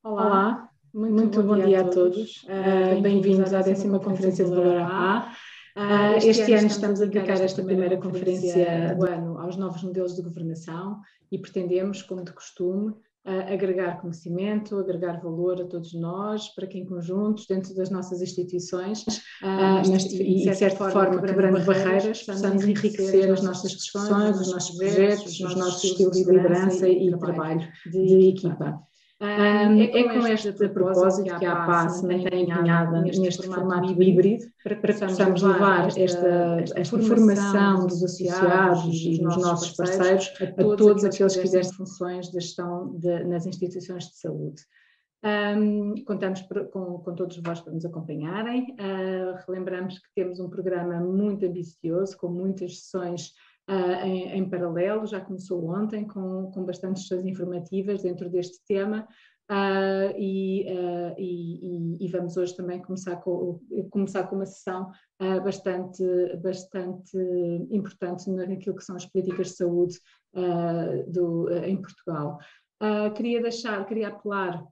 Olá, muito bom dia a todos. Bem-vindos à 10ª Conferência de Valor AA. Este ano estamos a dedicar esta primeira conferência do ano aos novos modelos de governação e pretendemos, como de costume, agregar conhecimento, agregar valor a todos nós, para que em conjuntos, dentro das nossas instituições, e de certa forma quebrando barreiras, possamos enriquecer as nossas discussões, os nossos projetos, os nossos estilos de liderança e trabalho de equipa. É com este propósito que a APA se mantém empenhada neste formato híbrido para que possamos levar esta formação dos associados e dos nossos parceiros a todos aqueles que exercem funções de gestão nas instituições de saúde. Contamos com todos vós para nos acompanharem. Relembramos que temos um programa muito ambicioso, com muitas sessões em paralelo. Já começou ontem com bastantes sessões informativas dentro deste tema e vamos hoje também começar com uma sessão bastante importante naquilo que são as políticas de saúde em Portugal. Queria apelar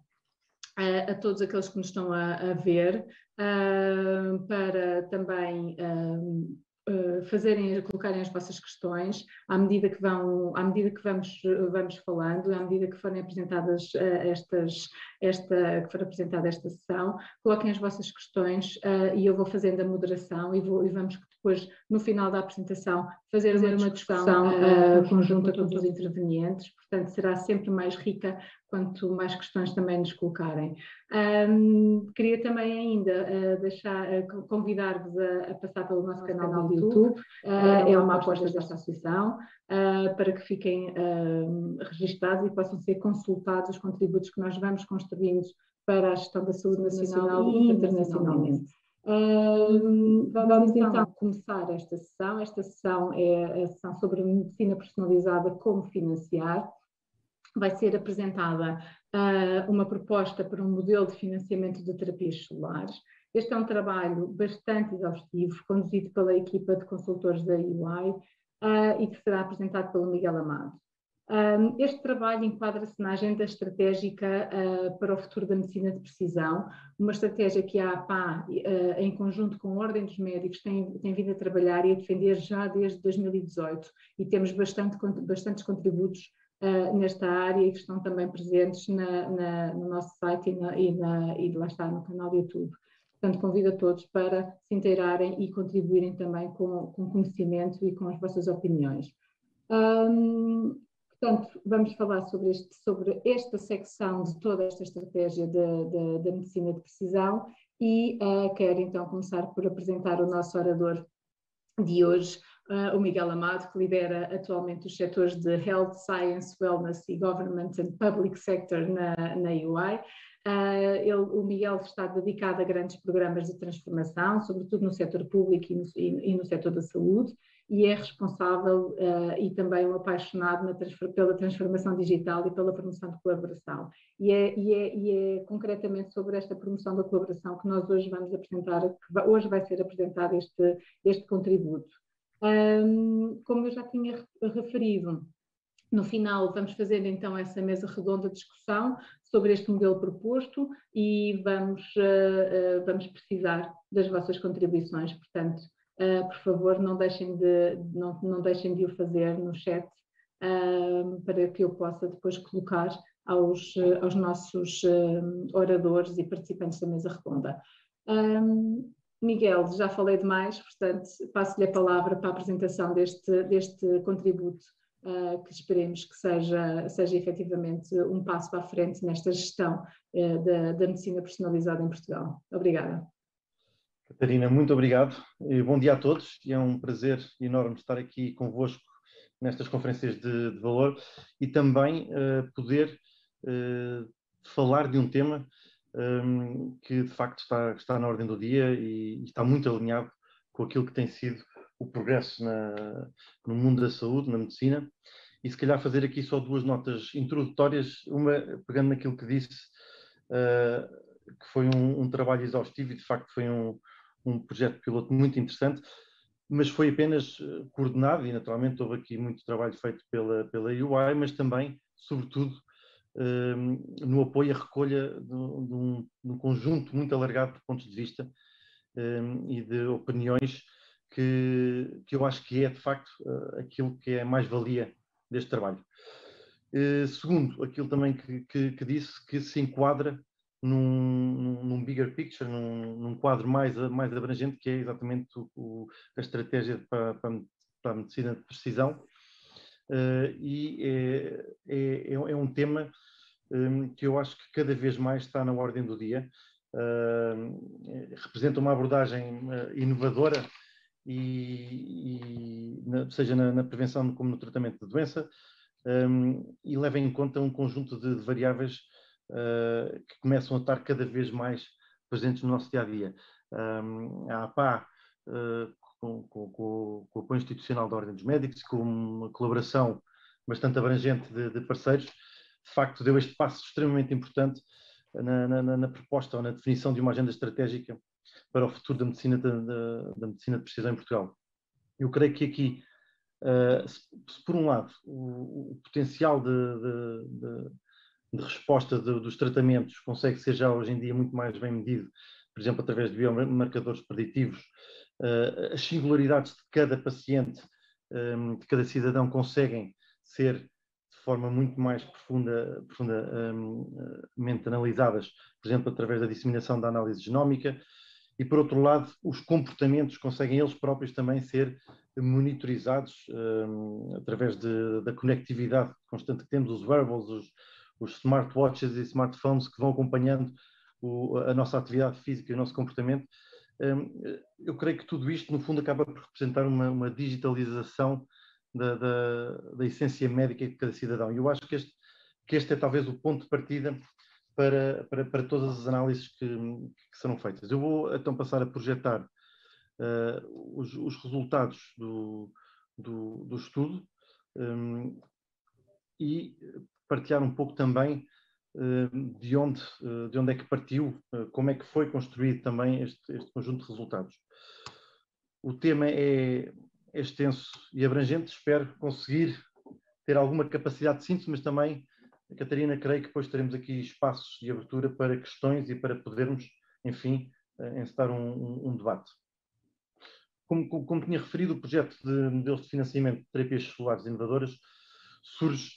a todos aqueles que nos estão a ver para também colocarem as vossas questões à medida que vamos falando, à medida que forem apresentadas que for apresentada esta sessão, coloquem as vossas questões e eu vou fazendo a moderação e vamos depois, no final da apresentação, fazer uma discussão conjunta com todos os intervenientes. Portanto, será sempre mais rica quanto mais questões também nos colocarem. Queria também ainda convidar-vos a passar pelo nosso canal do YouTube. É uma aposta desta associação, para que fiquem registados e possam ser consultados os contributos que nós vamos construindo para a gestão da saúde nacional e internacionalmente. Vamos então começar esta sessão. Esta sessão é a sessão sobre a medicina personalizada, como financiar. Vai ser apresentada uma proposta para um modelo de financiamento de terapias celulares. Este é um trabalho bastante exaustivo, conduzido pela equipa de consultores da UI e que será apresentado pelo Miguel Amado. Este trabalho enquadra-se na agenda estratégica para o futuro da medicina de precisão, uma estratégia que a APA, em conjunto com a Ordem dos Médicos, tem vindo a trabalhar e a defender já desde 2018, e temos bastantes contributos nesta área e que estão também presentes no nosso site e lá está no canal do YouTube. Portanto, convido a todos para se inteirarem e contribuírem também com conhecimento e com as vossas opiniões. Portanto, vamos falar sobre esta secção de toda esta estratégia da medicina de precisão e quero então começar por apresentar o nosso orador de hoje, o Miguel Amado, que lidera atualmente os setores de Health, Science, Wellness e Government and Public Sector na UI. O Miguel está dedicado a grandes programas de transformação, sobretudo no setor público e no setor da saúde, e é responsável e também um apaixonado pela transformação digital e pela promoção de colaboração. E é concretamente sobre esta promoção da colaboração que nós hoje vamos apresentar, hoje vai ser apresentado este contributo. Como eu já tinha referido, no final vamos fazer então essa mesa redonda de discussão sobre este modelo proposto e vamos precisar das vossas contribuições. Portanto, por favor, não deixem de o fazer no chat para que eu possa depois colocar aos nossos oradores e participantes da mesa redonda. Miguel, já falei demais, portanto, passo-lhe a palavra para a apresentação deste contributo que esperemos que seja efetivamente um passo para a frente nesta gestão da medicina personalizada em Portugal. Obrigada. Catarina, muito obrigado. Bom dia a todos. É um prazer enorme estar aqui convosco nestas conferências de valor e também poder falar de um tema que de facto está na ordem do dia e está muito alinhado com aquilo que tem sido o progresso no mundo da saúde, na medicina. E se calhar fazer aqui só duas notas introdutórias, uma pegando naquilo que disse, que foi um trabalho exaustivo e de facto foi um projeto piloto muito interessante, mas foi apenas coordenado e naturalmente houve aqui muito trabalho feito pela UI, mas também, sobretudo, no apoio à recolha de um conjunto muito alargado de pontos de vista e de opiniões que eu acho que é, de facto, aquilo que é a mais-valia deste trabalho. Segundo, aquilo também que disse, que se enquadra num bigger picture, num quadro mais abrangente, que é exatamente a estratégia para a medicina de precisão. E é um tema que eu acho que cada vez mais está na ordem do dia. Representa uma abordagem inovadora, seja na prevenção como no tratamento da doença, e leva em conta um conjunto de variáveis que começam a estar cada vez mais presentes no nosso dia-a-dia. A APA, com o apoio institucional da Ordem dos Médicos, com uma colaboração bastante abrangente de parceiros, de facto deu este passo extremamente importante na proposta ou na definição de uma agenda estratégica para o futuro da medicina de precisão em Portugal. Eu creio que aqui, se por um lado o potencial de resposta dos tratamentos consegue ser já hoje em dia muito mais bem medido, por exemplo, através de biomarcadores preditivos, as singularidades de cada paciente, de cada cidadão, conseguem ser de forma muito mais profundamente analisadas, por exemplo, através da disseminação da análise genómica. E, por outro lado, os comportamentos conseguem eles próprios também ser monitorizados através da conectividade constante que temos, os wearables, os smartwatches e smartphones que vão acompanhando a nossa atividade física e o nosso comportamento. Eu creio que tudo isto, no fundo, acaba por representar uma digitalização da essência médica de cada cidadão. E eu acho que este é talvez o ponto de partida para todas as análises que serão feitas. Eu vou então passar a projetar os resultados do estudo e partilhar um pouco também de onde é que partiu, como é que foi construído também este conjunto de resultados. O tema é extenso e abrangente, espero conseguir ter alguma capacidade de síntese, mas também, Catarina, creio que depois teremos aqui espaços de abertura para questões e para podermos, enfim, encetar um debate. Como tinha referido, o projeto de modelos de financiamento de terapias celulares inovadoras surge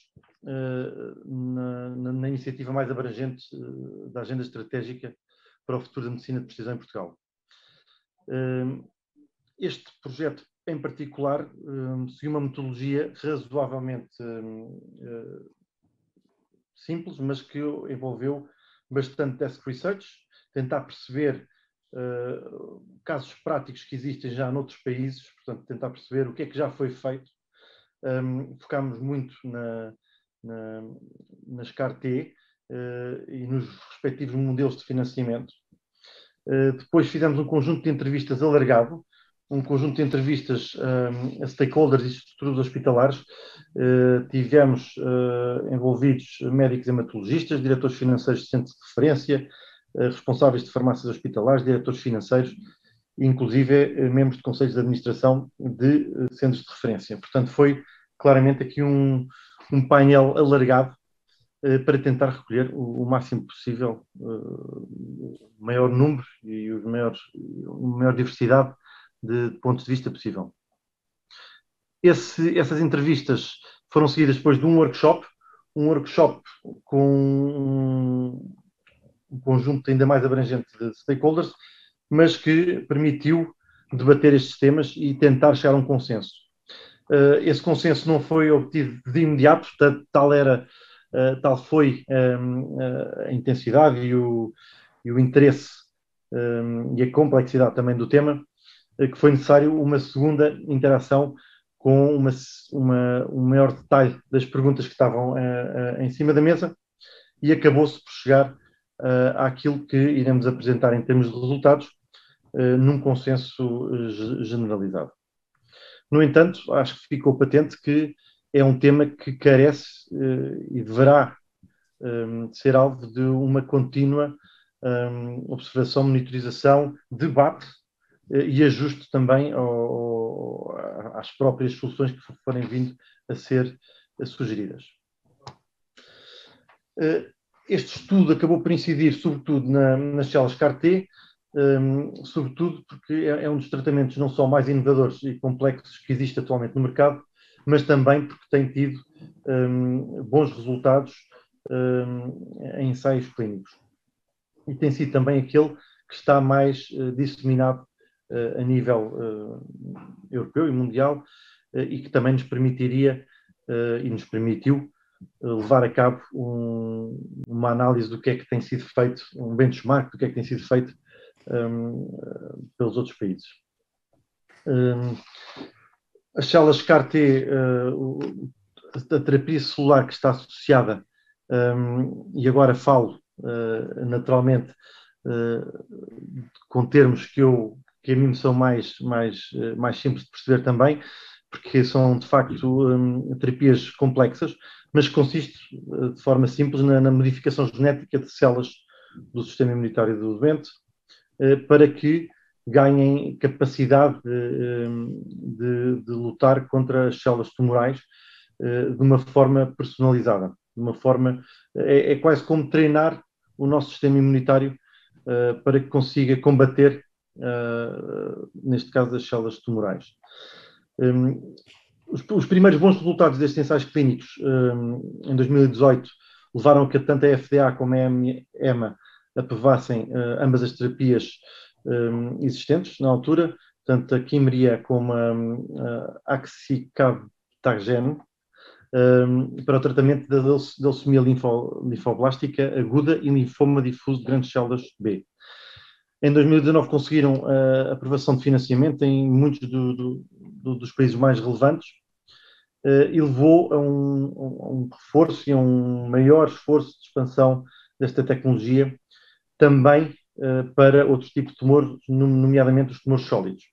na iniciativa mais abrangente da agenda estratégica para o futuro da medicina de precisão em Portugal. Este projeto, em particular, seguiu uma metodologia razoavelmente simples, mas que envolveu bastante desk research, tentar perceber casos práticos que existem já noutros países, portanto, tentar perceber o que é que já foi feito. Focámos muito nas CAR-T e nos respectivos modelos de financiamento. Depois fizemos um conjunto de entrevistas alargado, um conjunto de entrevistas a stakeholders e estruturas hospitalares. Tivemos envolvidos médicos hematologistas, diretores financeiros de centros de referência, responsáveis de farmácias hospitalares, diretores financeiros, inclusive membros de conselhos de administração de centros de referência. Portanto, foi claramente aqui um painel alargado para tentar recolher o máximo possível, o maior número e a maior diversidade de pontos de vista possível. Essas entrevistas foram seguidas depois de um workshop com um conjunto ainda mais abrangente de stakeholders, mas que permitiu debater estes temas e tentar chegar a um consenso. Esse consenso não foi obtido de imediato, tal foi a intensidade e o interesse e a complexidade também do tema, que foi necessário uma segunda interação com um maior detalhe das perguntas que estavam em cima da mesa, e acabou-se por chegar àquilo que iremos apresentar em termos de resultados, num consenso generalizado. No entanto, acho que ficou patente que é um tema que carece e deverá ser alvo de uma contínua observação, monitorização, debate e ajuste também às próprias soluções que forem vindo a ser sugeridas. Este estudo acabou por incidir sobretudo nas células CAR-T, sobretudo porque é um dos tratamentos não só mais inovadores e complexos que existe atualmente no mercado, mas também porque tem tido bons resultados em ensaios clínicos. E tem sido também aquele que está mais disseminado a nível europeu e mundial, e que também nos permitiria e nos permitiu levar a cabo uma análise do que é que tem sido feito, um benchmark do que é que tem sido feito pelos outros países. As células CAR-T, a terapia celular que está associada, e agora falo naturalmente com termos que a mim são mais simples de perceber também, porque são de facto terapias complexas, mas que consiste de forma simples na modificação genética de células do sistema imunitário do doente, para que ganhem capacidade de lutar contra as células tumorais de uma forma personalizada, de uma forma, é quase como treinar o nosso sistema imunitário para que consiga combater, neste caso, as células tumorais. Os primeiros bons resultados destes ensaios clínicos em 2018 levaram a que tanto a FDA como a EMA aprovassem ambas as terapias existentes na altura, tanto a Kymriah como a Axicabtagene, para o tratamento da leucemia linfoblástica aguda e linfoma difuso de grandes células B. Em 2019 conseguiram a aprovação de financiamento em muitos dos países mais relevantes, e levou a um reforço e a um maior esforço de expansão desta tecnologia também para outros tipos de tumores, nomeadamente os tumores sólidos.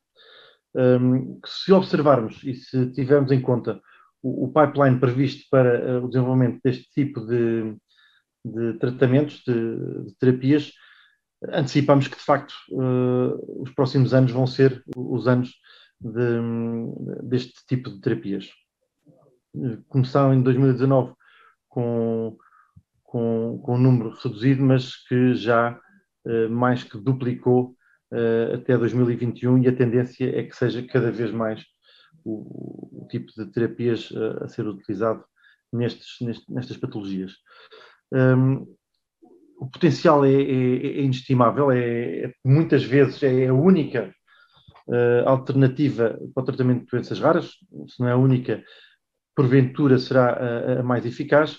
Se observarmos e se tivermos em conta o pipeline previsto para o desenvolvimento deste tipo de tratamentos, de terapias, antecipamos que, de facto, os próximos anos vão ser os anos deste tipo de terapias. Começaram em 2019 com um número reduzido, mas que já mais que duplicou até 2021, e a tendência é que seja cada vez mais o tipo de terapias a ser utilizado nestas patologias. O potencial é inestimável, muitas vezes é a única alternativa para o tratamento de doenças raras, se não é a única, porventura será a mais eficaz,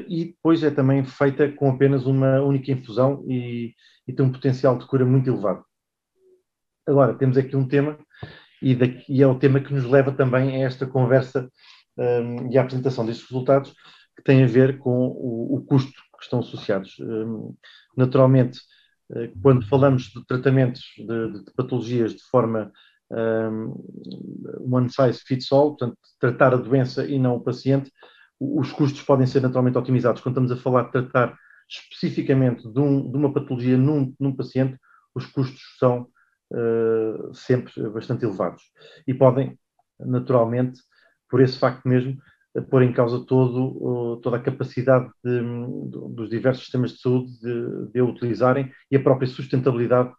e depois é também feita com apenas uma única infusão e tem um potencial de cura muito elevado. Agora, temos aqui um tema, e é o tema que nos leva também a esta conversa e à apresentação destes resultados, que tem a ver com o custo que estão associados. Naturalmente, quando falamos de tratamentos de patologias de forma one size fits all, portanto, tratar a doença e não o paciente, os custos podem ser naturalmente otimizados. Quando estamos a falar de tratar especificamente de uma patologia num paciente, os custos são sempre bastante elevados e podem, naturalmente, por esse facto mesmo, pôr em causa toda a capacidade dos diversos sistemas de saúde de a utilizarem, e a própria sustentabilidade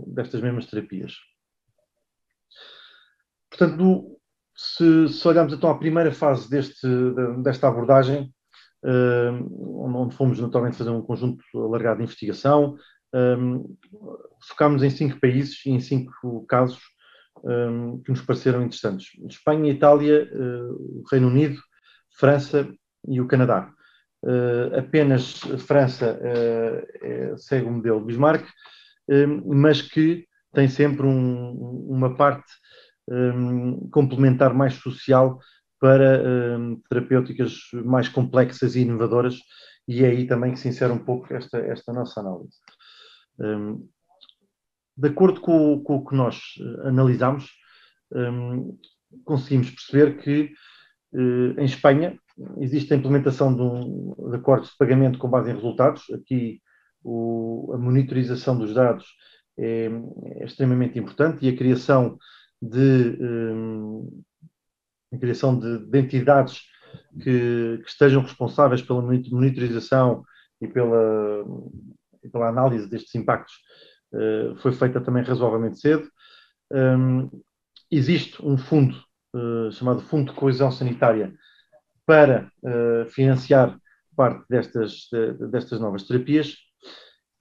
destas mesmas terapias. Portanto, se olharmos então à primeira fase desta abordagem, onde fomos naturalmente fazer um conjunto alargado de investigação, focámos em 5 países e em 5 casos que nos pareceram interessantes: Espanha, Itália, o Reino Unido, França e o Canadá. Apenas a França segue o modelo Bismarck, mas que tem sempre uma parte complementar mais social para terapêuticas mais complexas e inovadoras, e é aí também que se insere um pouco esta nossa análise. De acordo com o que nós analisamos, conseguimos perceber que em Espanha existe a implementação de acordos de pagamento com base em resultados. Aqui a monitorização dos dados é extremamente importante, e a criação de entidades que estejam responsáveis pela monitorização e pela análise destes impactos foi feita também razoavelmente cedo. Existe um fundo chamado Fundo de Coesão Sanitária para financiar parte destas novas terapias,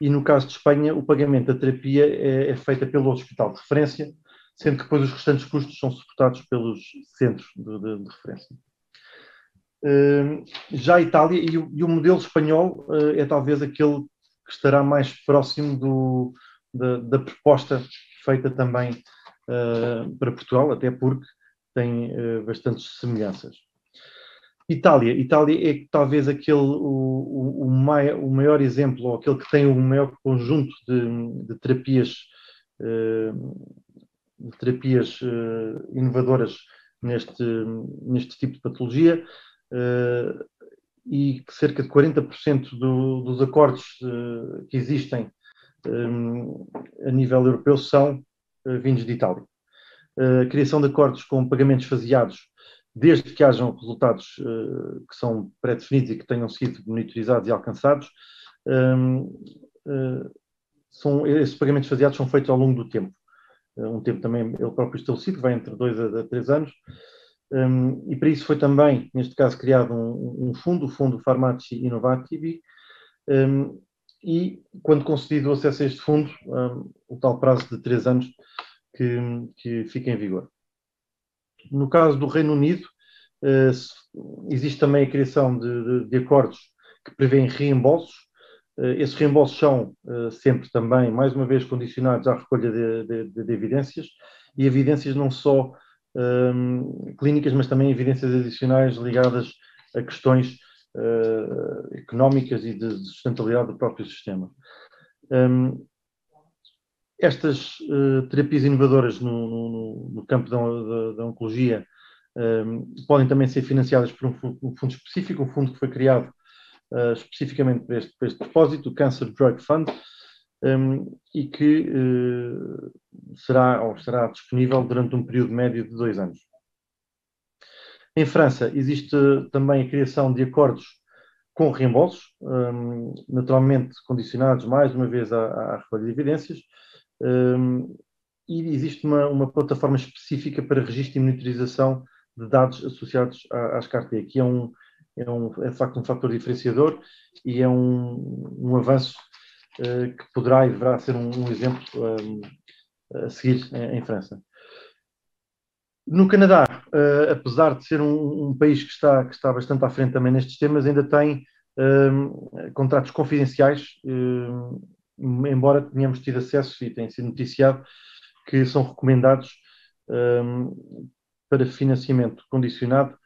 e no caso de Espanha o pagamento da terapia é feita pelo hospital de referência, sendo que depois os restantes custos são suportados pelos centros de referência. Já a Itália e o modelo espanhol é talvez aquele que estará mais próximo da proposta feita também para Portugal, até porque tem bastantes semelhanças. Itália é talvez o maior exemplo, ou aquele que tem o maior conjunto de terapias inovadoras neste tipo de patologia, e que cerca de 40% dos acordos que existem a nível europeu são vindos de Itália. A criação de acordos com pagamentos faseados, desde que hajam resultados que são pré-definidos e que tenham sido monitorizados e alcançados, esses pagamentos faseados são feitos ao longo do tempo. Um tempo também ele próprio estabelecido, que vai entre 2 a 3 anos, e para isso foi também, neste caso, criado um fundo, o Fundo Farmaci Innovativi, e quando concedido o acesso a este fundo, o tal prazo de 3 anos que fica em vigor. No caso do Reino Unido, existe também a criação de acordos que prevêem reembolsos. Esses reembolsos são sempre também, mais uma vez, condicionados à recolha de evidências, e evidências não só clínicas, mas também evidências adicionais ligadas a questões económicas e de sustentabilidade do próprio sistema. Estas terapias inovadoras no campo da oncologia podem também ser financiadas por um fundo específico, um fundo que foi criado especificamente para este propósito, o Cancer Drug Fund, e que estará disponível durante um período médio de 2 anos. Em França, existe também a criação de acordos com reembolsos, naturalmente condicionados mais uma vez à recolha de evidências, e existe uma plataforma específica para registro e monitorização de dados associados às CAR-T, que é de facto um fator diferenciador e é um avanço que poderá e deverá ser um exemplo a seguir em França. No Canadá, apesar de ser um país que está bastante à frente também nestes temas, ainda tem contratos confidenciais, embora tenhamos tido acesso e tenha sido noticiado que são recomendados para financiamento condicionado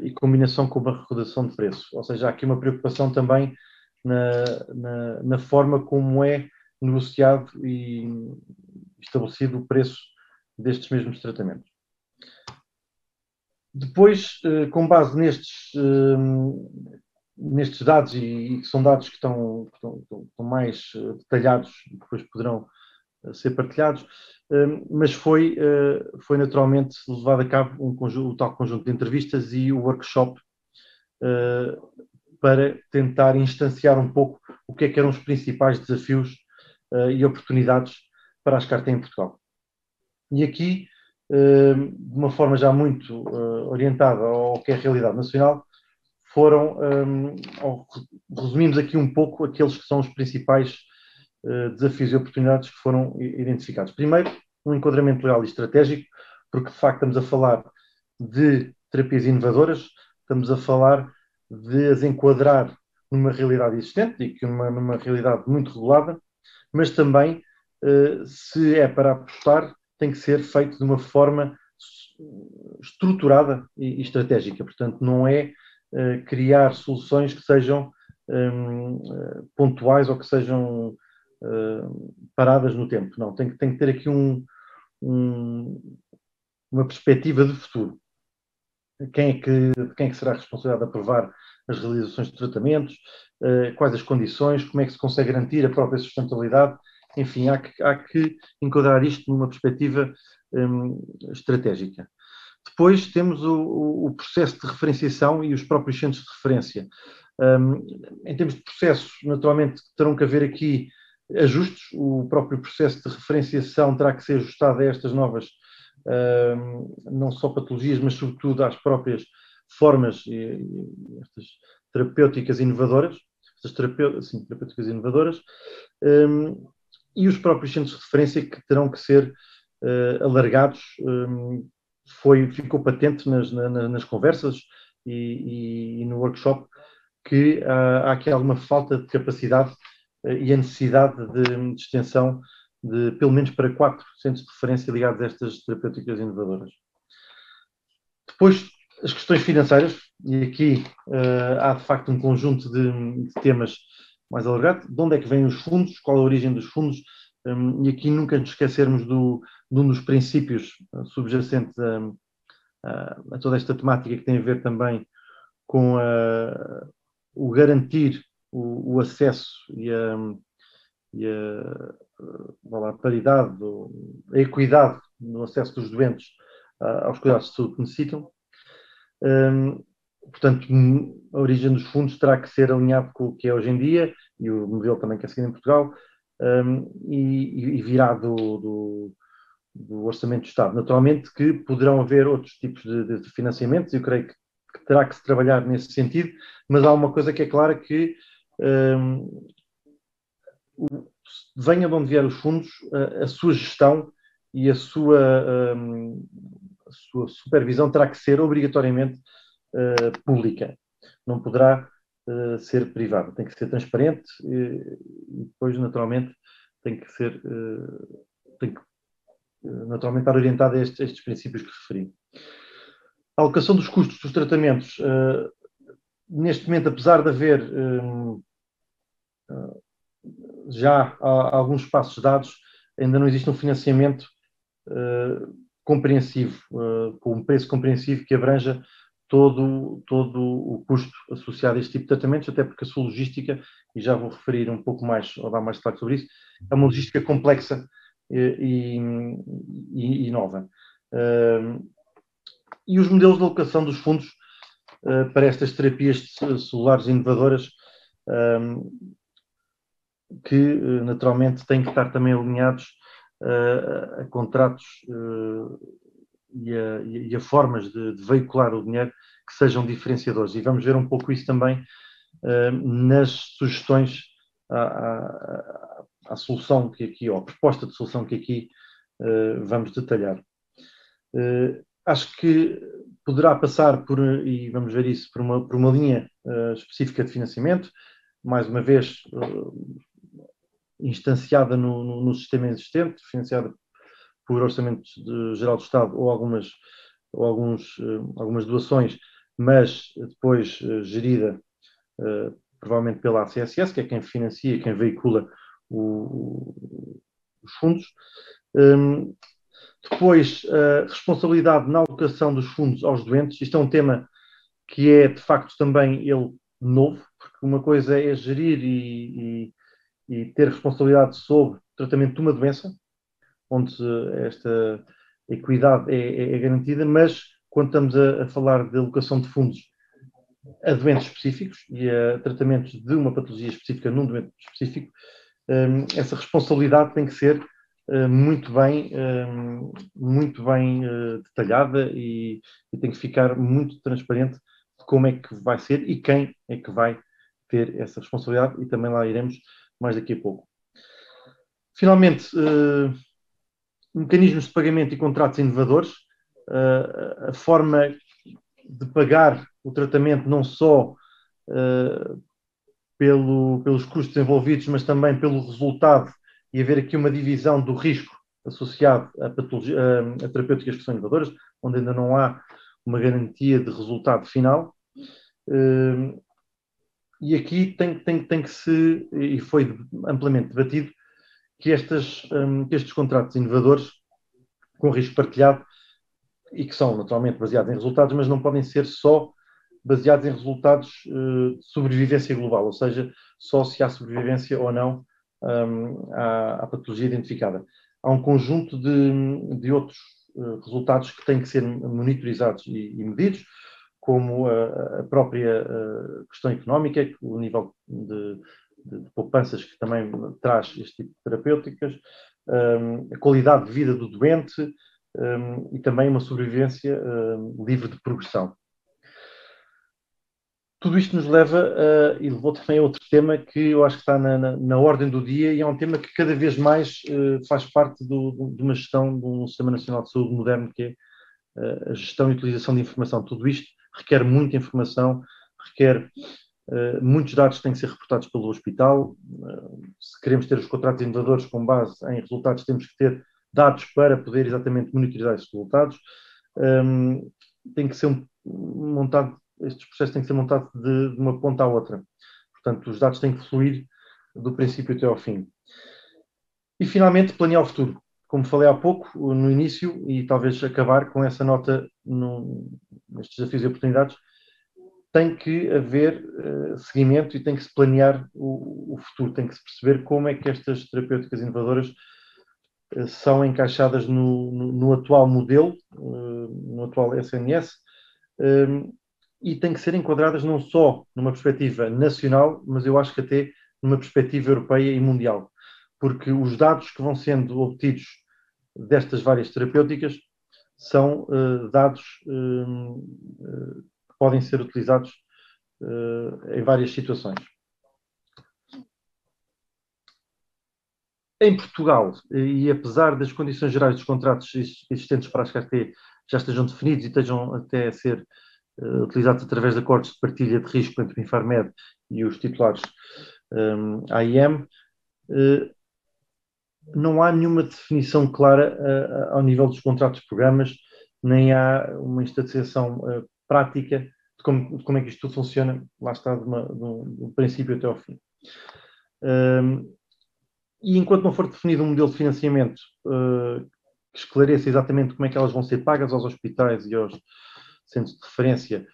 e combinação com uma recordação de preço. Ou seja, há aqui uma preocupação também na forma como é negociado e estabelecido o preço destes mesmos tratamentos. Depois, com base nestes dados, e que são dados que estão mais detalhados e depois poderão ser partilhados, mas foi naturalmente levado a cabo o tal conjunto de entrevistas e o workshop para tentar instanciar um pouco o que eram os principais desafios e oportunidades para as CAR-T em Portugal. E aqui, de uma forma já muito orientada ao que é a realidade nacional, resumimos aqui um pouco aqueles que são os principais desafios e oportunidades que foram identificados. Primeiro, um enquadramento legal e estratégico, porque de facto estamos a falar de terapias inovadoras, estamos a falar de as enquadrar numa realidade existente e que numa realidade muito regulada, mas também, se é para apostar, tem que ser feito de uma forma estruturada e estratégica. Portanto, não é criar soluções que sejam pontuais ou que sejam paradas no tempo. Não, tem que ter aqui uma perspectiva de futuro. Quem é que será responsável de aprovar as realizações de tratamentos, quais as condições, como é que se consegue garantir a própria sustentabilidade. Enfim, há que enquadrar isto numa perspectiva estratégica. Depois temos o processo de referenciação e os próprios centros de referência. Em termos de processos, naturalmente, terão que haver aqui ajustes. O próprio processo de referenciação terá que ser ajustado a estas novas, não só patologias, mas sobretudo às próprias formas e estas terapêuticas inovadoras, terapêuticas inovadoras, e os próprios centros de referência que terão que ser alargados. Ficou patente nas conversas e no workshop que há aqui alguma falta de capacidade e a necessidade de extensão de pelo menos para 4 centros de referência ligados a estas terapêuticas inovadoras. Depois, as questões financeiras, e aqui há de facto um conjunto de temas mais alargado. De onde é que vêm os fundos? Qual a origem dos fundos? E aqui nunca nos esquecermos de um dos princípios subjacentes a toda esta temática, que tem a ver também com o garantir o acesso e a paridade, a equidade no acesso dos doentes aos cuidados de saúde que necessitam. Portanto, a origem dos fundos terá que ser alinhado com o que é hoje em dia e o modelo também que é seguido em Portugal, e virá do Orçamento do Estado. Naturalmente que poderão haver outros tipos de financiamentos, eu creio que terá que se trabalhar nesse sentido, mas há uma coisa que é clara, que venha de onde vier os fundos, a sua gestão e a sua supervisão terá que ser obrigatoriamente pública. Não poderá ser privada. Tem que ser transparente e depois, naturalmente, tem que naturalmente estar orientada a estes princípios que referi. A alocação dos custos dos tratamentos, neste momento, apesar de haver já alguns passos dados, ainda não existe um financiamento compreensivo, com um preço compreensivo que abranja todo o custo associado a este tipo de tratamentos, até porque a sua logística, e já vou referir um pouco mais, ou dar mais detalhes sobre isso, é uma logística complexa e nova. E os modelos de alocação dos fundos para estas terapias celulares inovadoras, que naturalmente têm que estar também alinhados a contratos e a formas de veicular o dinheiro que sejam diferenciadores. E vamos ver um pouco isso também nas sugestões à solução que aqui, ou à proposta de solução que aqui vamos detalhar. Acho que poderá passar por, e vamos ver isso, por uma linha específica de financiamento, mais uma vez instanciada no sistema existente, financiada por Orçamento Geral do Estado ou algumas doações, mas depois gerida provavelmente pela ACSS, que é quem financia, quem veicula os fundos. Depois, a responsabilidade na alocação dos fundos aos doentes. Isto é um tema que é, de facto, também ele novo, porque uma coisa é gerir e ter responsabilidade sobre o tratamento de uma doença, onde esta equidade é garantida, mas quando estamos a falar de alocação de fundos a doentes específicos e a tratamentos de uma patologia específica num doente específico, essa responsabilidade tem que ser muito bem detalhada e tem que ficar muito transparente de como é que vai ser e quem é que vai ter essa responsabilidade, e também lá iremos mais daqui a pouco. Finalmente, mecanismos de pagamento e contratos inovadores, a forma de pagar o tratamento não só pelos custos envolvidos, mas também pelo resultado, e haver aqui uma divisão do risco associado a terapêuticas que são inovadoras, onde ainda não há uma garantia de resultado final. E aqui tem que se, e foi amplamente debatido, que estes contratos inovadores com risco partilhado, e que são naturalmente baseados em resultados, mas não podem ser só baseados em resultados de sobrevivência global, ou seja, só se há sobrevivência ou não à patologia identificada. Há um conjunto de outros resultados que têm que ser monitorizados e medidos, como a própria questão económica, o nível de poupanças que também traz este tipo de terapêuticas, a qualidade de vida do doente e também uma sobrevivência livre de progressão. Tudo isto nos leva e levou também a outro tema que eu acho que está na ordem do dia e é um tema que cada vez mais faz parte de uma gestão de um Sistema Nacional de Saúde moderno, que é a gestão e utilização de informação. Tudo isto requer muita informação, requer muitos dados que têm que ser reportados pelo hospital. Se queremos ter os contratos inovadores com base em resultados, temos que ter dados para poder exatamente monitorizar esses resultados. Tem que ser montado, estes processos têm que ser montados de uma ponta à outra. Portanto, os dados têm que fluir do princípio até ao fim. E, finalmente, planear o futuro. Como falei há pouco, no início, e talvez acabar com essa nota nestes desafios e oportunidades, tem que haver seguimento e tem que se planear o futuro, tem que se perceber como é que estas terapêuticas inovadoras são encaixadas no atual modelo, no atual SNS, e têm que ser enquadradas não só numa perspectiva nacional, mas eu acho que até numa perspectiva europeia e mundial, porque os dados que vão sendo obtidos destas várias terapêuticas são dados que podem ser utilizados em várias situações. Em Portugal, e apesar das condições gerais dos contratos existentes para as KT já estejam definidos e estejam até a ser utilizados através de acordos de partilha de risco entre o Infarmed e os titulares AIM, não há nenhuma definição clara ao nível dos contratos de programas, nem há uma instanciação prática de como é que isto tudo funciona, lá está, do princípio até ao fim. E enquanto não for definido um modelo de financiamento que esclareça exatamente como é que elas vão ser pagas aos hospitais e aos centros de referência,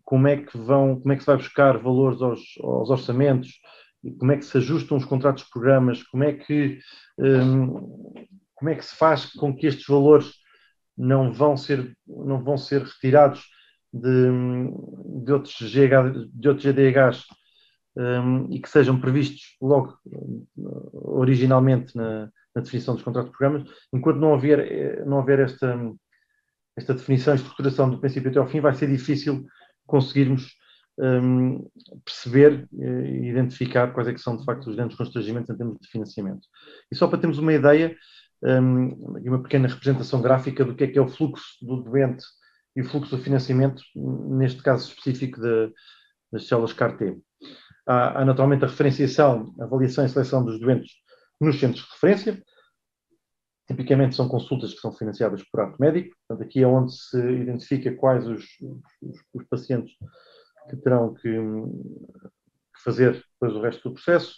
como é que se vai buscar valores aos orçamentos, e como é que se ajustam os contratos de programas, como é que se faz com que estes valores não vão ser retirados de outros GDHs e que sejam previstos logo originalmente na definição dos contratos de programas. Enquanto não houver esta definição e estruturação do princípio até ao fim, vai ser difícil conseguirmos perceber e identificar quais é que são de facto os grandes constrangimentos em termos de financiamento. E só para termos uma ideia, uma pequena representação gráfica do que é o fluxo do doente e o fluxo do financiamento, neste caso específico das células CAR-T. Há naturalmente a referenciação, a avaliação e seleção dos doentes nos centros de referência. Tipicamente são consultas que são financiadas por ato médico. Portanto, aqui é onde se identifica quais os pacientes que terão que fazer depois o resto do processo.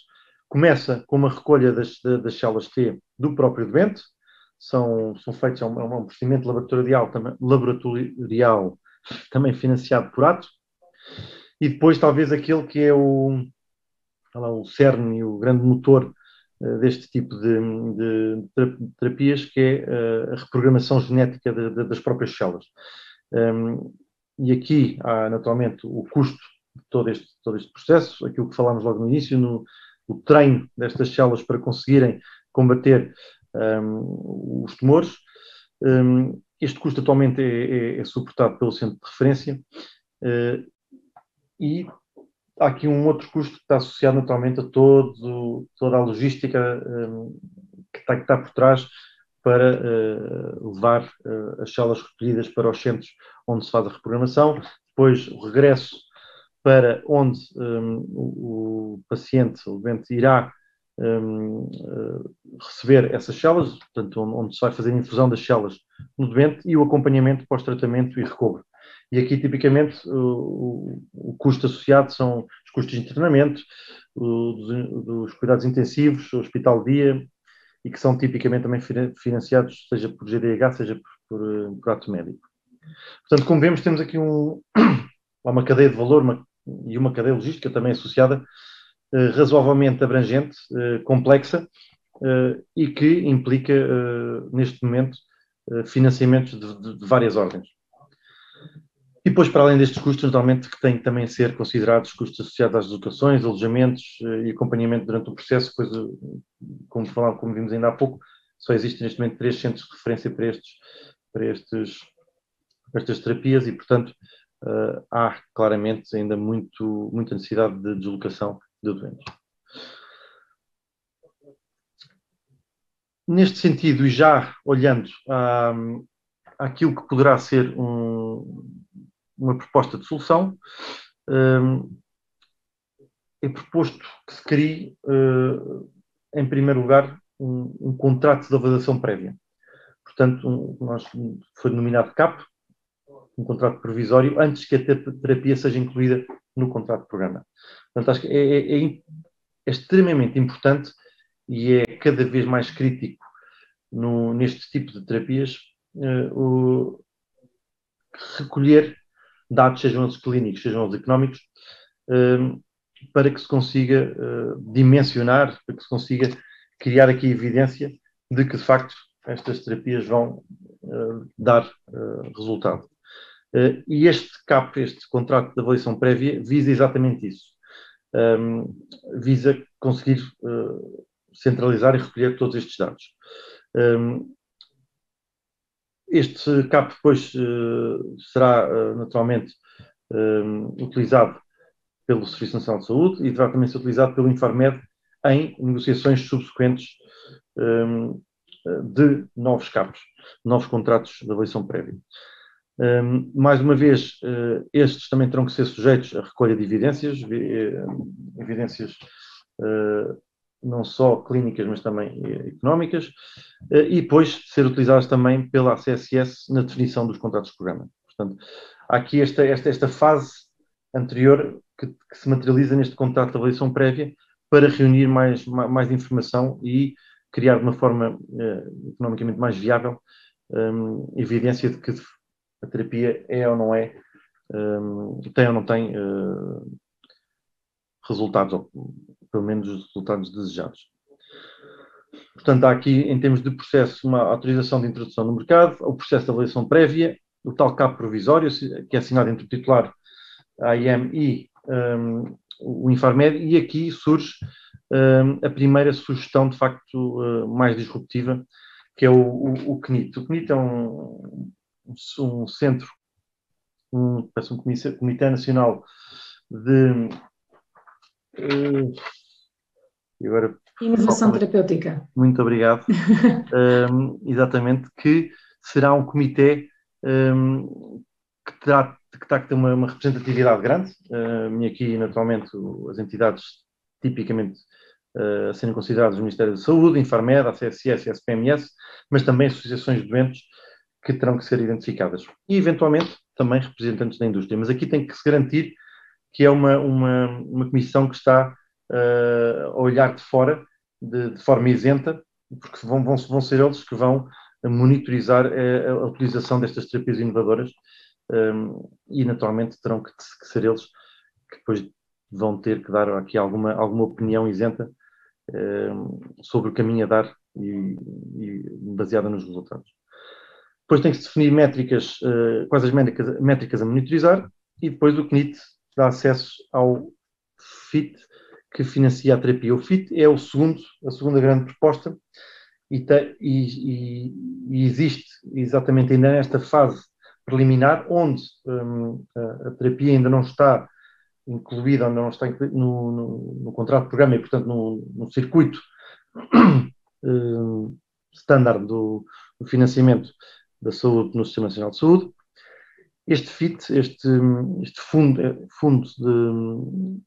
Começa com uma recolha das células T do próprio doente. São feitos, é um procedimento laboratorial também financiado por ato. E depois, talvez, aquele que é o cerne e o grande motor deste tipo de terapias, que é a reprogramação genética das próprias células. E aqui há, naturalmente, o custo de todo este processo, aquilo que falámos logo no início, o treino destas células para conseguirem combater os tumores. Este custo atualmente é suportado pelo centro de referência e há aqui um outro custo que está associado naturalmente a toda a logística que está por trás para levar as células recolhidas para os centros onde se faz a reprogramação, depois o regresso para onde o paciente, o doente, irá receber essas células, portanto, onde se vai fazer a infusão das células no doente, e o acompanhamento pós-tratamento e recobro. E aqui, tipicamente, o custo associado são os custos de internamento, dos cuidados intensivos, o hospital de dia, e que são tipicamente também financiados, seja por GDH, seja por ato médico. Portanto, como vemos, temos aqui uma cadeia de valor e uma cadeia logística também associada, razoavelmente abrangente, complexa, e que implica, neste momento, financiamentos de várias ordens. E depois, para além destes custos, naturalmente, que têm que também ser considerados custos associados às deslocações, alojamentos e acompanhamento durante o processo, pois, como vimos ainda há pouco, só existem neste momento 3 centros de referência para estas terapias e, portanto, há claramente ainda muita necessidade de deslocação de doentes. Neste sentido, e já olhando àquilo que poderá ser uma proposta de solução, é proposto que se crie, em primeiro lugar, um contrato de avaliação prévia. Portanto, foi denominado CAP, um contrato provisório, antes que a terapia seja incluída no contrato de programa. Portanto, acho que é extremamente importante e é cada vez mais crítico neste tipo de terapias recolher dados, sejam eles clínicos, sejam eles económicos, para que se consiga dimensionar, para que se consiga criar aqui evidência de que, de facto, estas terapias vão dar resultado. E este CAP, este contrato de avaliação prévia, visa exatamente isso. Visa conseguir centralizar e recolher todos estes dados. Este CAP depois será naturalmente utilizado pelo Serviço Nacional de Saúde e deverá também ser utilizado pelo Infarmed em negociações subsequentes de novos CAPs, novos contratos de avaliação prévia. Mais uma vez, estes também terão que ser sujeitos à recolha de evidências, não só clínicas, mas também económicas, e depois ser utilizadas também pela ACSS na definição dos contratos de programa. Portanto, há aqui esta fase anterior que se materializa neste contrato de avaliação prévia para reunir mais informação e criar de uma forma economicamente mais viável evidência de que a terapia é ou não é, tem ou não tem resultados, ou pelo menos os resultados desejados. Portanto, há aqui, em termos de processo, uma autorização de introdução no mercado, o processo de avaliação prévia, o tal CAP provisório, que é assinado entre o titular, a AIM e o Infarmed, e aqui surge a primeira sugestão, de facto, mais disruptiva, que é o CNIT. O CNIT é um centro, um Comitê Nacional de Inovação terapêutica. Muito obrigado. Exatamente, que será um comitê que terá que ter uma representatividade grande. Aqui, naturalmente, as entidades tipicamente a serem consideradas o Ministério da Saúde, Infarmed, a CSS e a SPMS, mas também associações de doentes que terão que ser identificadas. E, eventualmente, também representantes da indústria. Mas aqui tem que se garantir que é uma comissão que está a olhar de fora, de forma isenta, porque vão ser eles que vão monitorizar a utilização destas terapias inovadoras e, naturalmente, terão que ser eles que depois vão ter que dar aqui alguma opinião isenta sobre o caminho a dar e baseada nos resultados. Depois tem que se definir métricas, quais as métricas a monitorizar, e depois o CNIT dá acesso ao FIT, que financia a terapia. O FIT é a segunda grande proposta e existe exatamente ainda nesta fase preliminar, onde a terapia ainda não está incluída, não está no contrato de programa e, portanto, no circuito standard do financiamento da saúde no Sistema Nacional de Saúde. Este FIT, este fundo de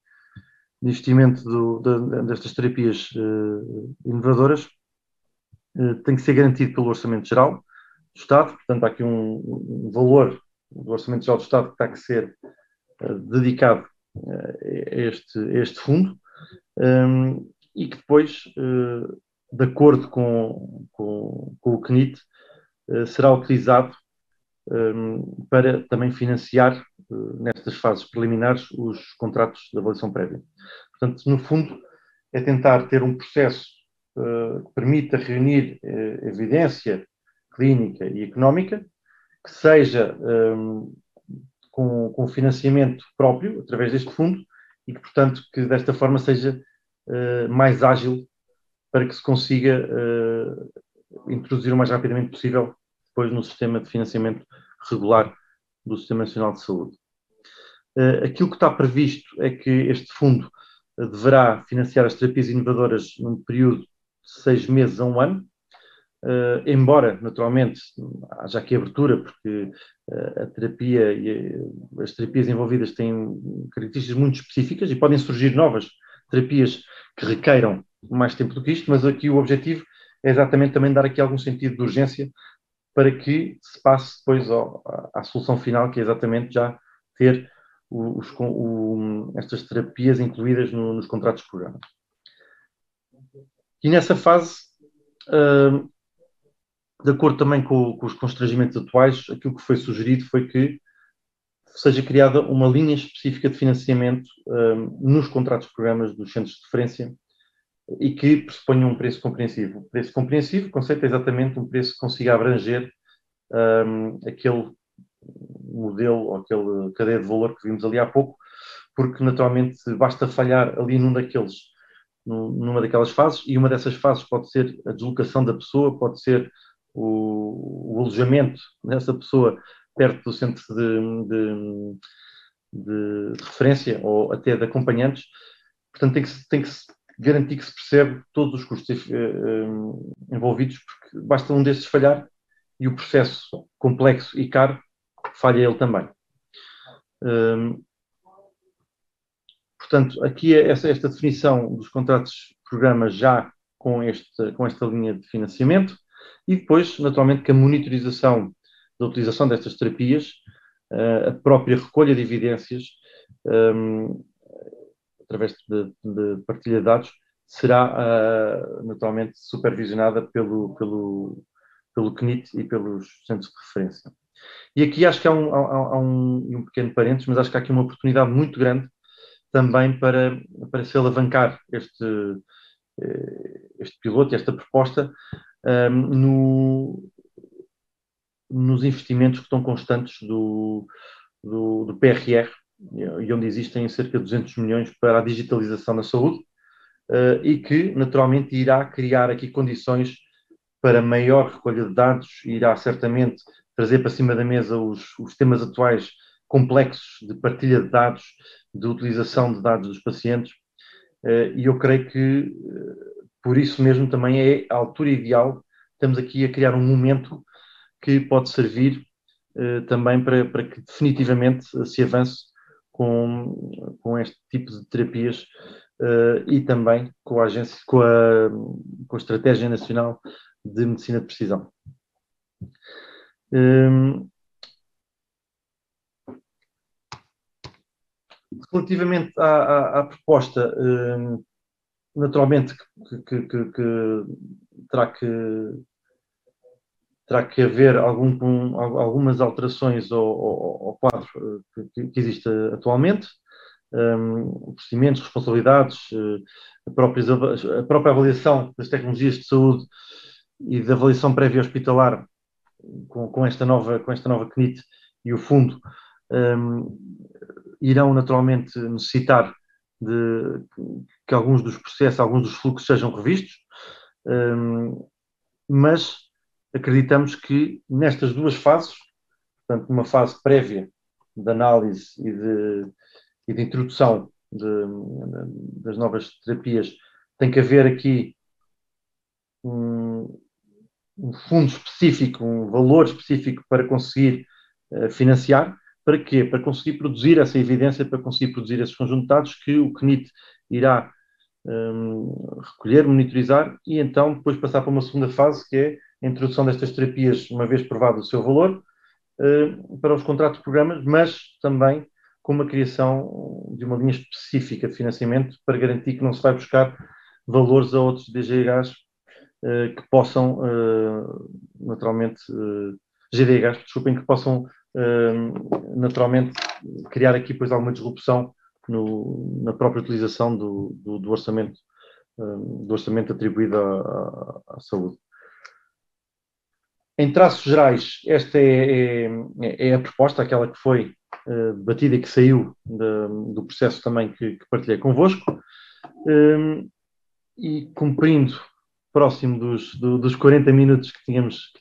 investimento destas terapias inovadoras, tem que ser garantido pelo Orçamento Geral do Estado. Portanto, há aqui um valor do Orçamento Geral do Estado que está a ser dedicado a este fundo e que depois, de acordo com o CNIT, será utilizado para também financiar, nestas fases preliminares, os contratos de avaliação prévia. Portanto, no fundo, é tentar ter um processo que permita reunir evidência clínica e económica, que seja com financiamento próprio, através deste fundo, e que, portanto, que desta forma seja mais ágil para que se consiga introduzir o mais rapidamente possível depois no sistema de financiamento regular do Sistema Nacional de Saúde. Aquilo que está previsto é que este fundo deverá financiar as terapias inovadoras num período de 6 meses a 1 ano, embora, naturalmente, haja aqui abertura, porque a terapia e as terapias envolvidas têm características muito específicas e podem surgir novas terapias que requeiram mais tempo do que isto, mas aqui o objetivo é exatamente também dar aqui algum sentido de urgência para que se passe depois à solução final, que é exatamente já ter estas terapias incluídas nos contratos de programa. E nessa fase, de acordo também com os constrangimentos atuais, aquilo que foi sugerido foi que seja criada uma linha específica de financiamento nos contratos de programas dos centros de referência e que pressuponha um preço compreensivo. O preço compreensivo, o conceito é exatamente um preço que consiga abranger aquele modelo ou aquela cadeia de valor que vimos ali há pouco, porque naturalmente basta falhar ali numa daquelas fases, e uma dessas fases pode ser a deslocação da pessoa, pode ser o alojamento dessa pessoa perto do centro de referência ou até de acompanhantes. Portanto, tem que se garantir que se percebe todos os custos envolvidos, porque basta um destes falhar e o processo complexo e caro falha ele também. Portanto, aqui é esta definição dos contratos de programa já com esta linha de financiamento e depois, naturalmente, que a monitorização da utilização destas terapias, a própria recolha de evidências, através de partilha de dados, será naturalmente supervisionada pelo CNIT e pelos centros de referência. E aqui acho que há um pequeno parênteses, mas acho que há aqui uma oportunidade muito grande também para se alavancar este piloto, esta proposta, nos investimentos que estão constantes do PRR, e onde existem cerca de 200 milhões para a digitalização na saúde, e que naturalmente irá criar aqui condições para maior recolha de dados, irá certamente trazer para cima da mesa os temas atuais complexos de partilha de dados, de utilização de dados dos pacientes, e eu creio que por isso mesmo também é a altura ideal. Estamos aqui a criar um momento que pode servir também para que definitivamente se avance com este tipo de terapias e também com a Estratégia Nacional de Medicina de Precisão. Relativamente à proposta, naturalmente que terá que haver algumas alterações ao quadro que existe atualmente, procedimentos, responsabilidades, a própria avaliação das tecnologias de saúde e da avaliação prévia hospitalar com esta nova CNIT e o fundo irão naturalmente necessitar de que alguns dos processos, alguns dos fluxos sejam revistos, mas acreditamos que nestas duas fases, portanto, uma fase prévia de análise e de introdução das novas terapias, tem que haver aqui um fundo específico, um valor específico para conseguir financiar. Para quê? Para conseguir produzir essa evidência, para conseguir produzir esses conjuntos de dados que o CNIT irá recolher, monitorizar e então depois passar para uma segunda fase, que é a introdução destas terapias, uma vez provado o seu valor, para os contratos de programas, mas também com uma criação de uma linha específica de financiamento para garantir que não se vai buscar valores a outros DGHs que possam, naturalmente, GDHs, desculpem, que possam, naturalmente, criar aqui depois alguma disrupção na própria utilização do orçamento atribuído à saúde. Em traços gerais, esta é a proposta, aquela que foi debatida e que saiu do processo também que partilhei convosco. E cumprindo próximo dos 40 minutos que tínhamos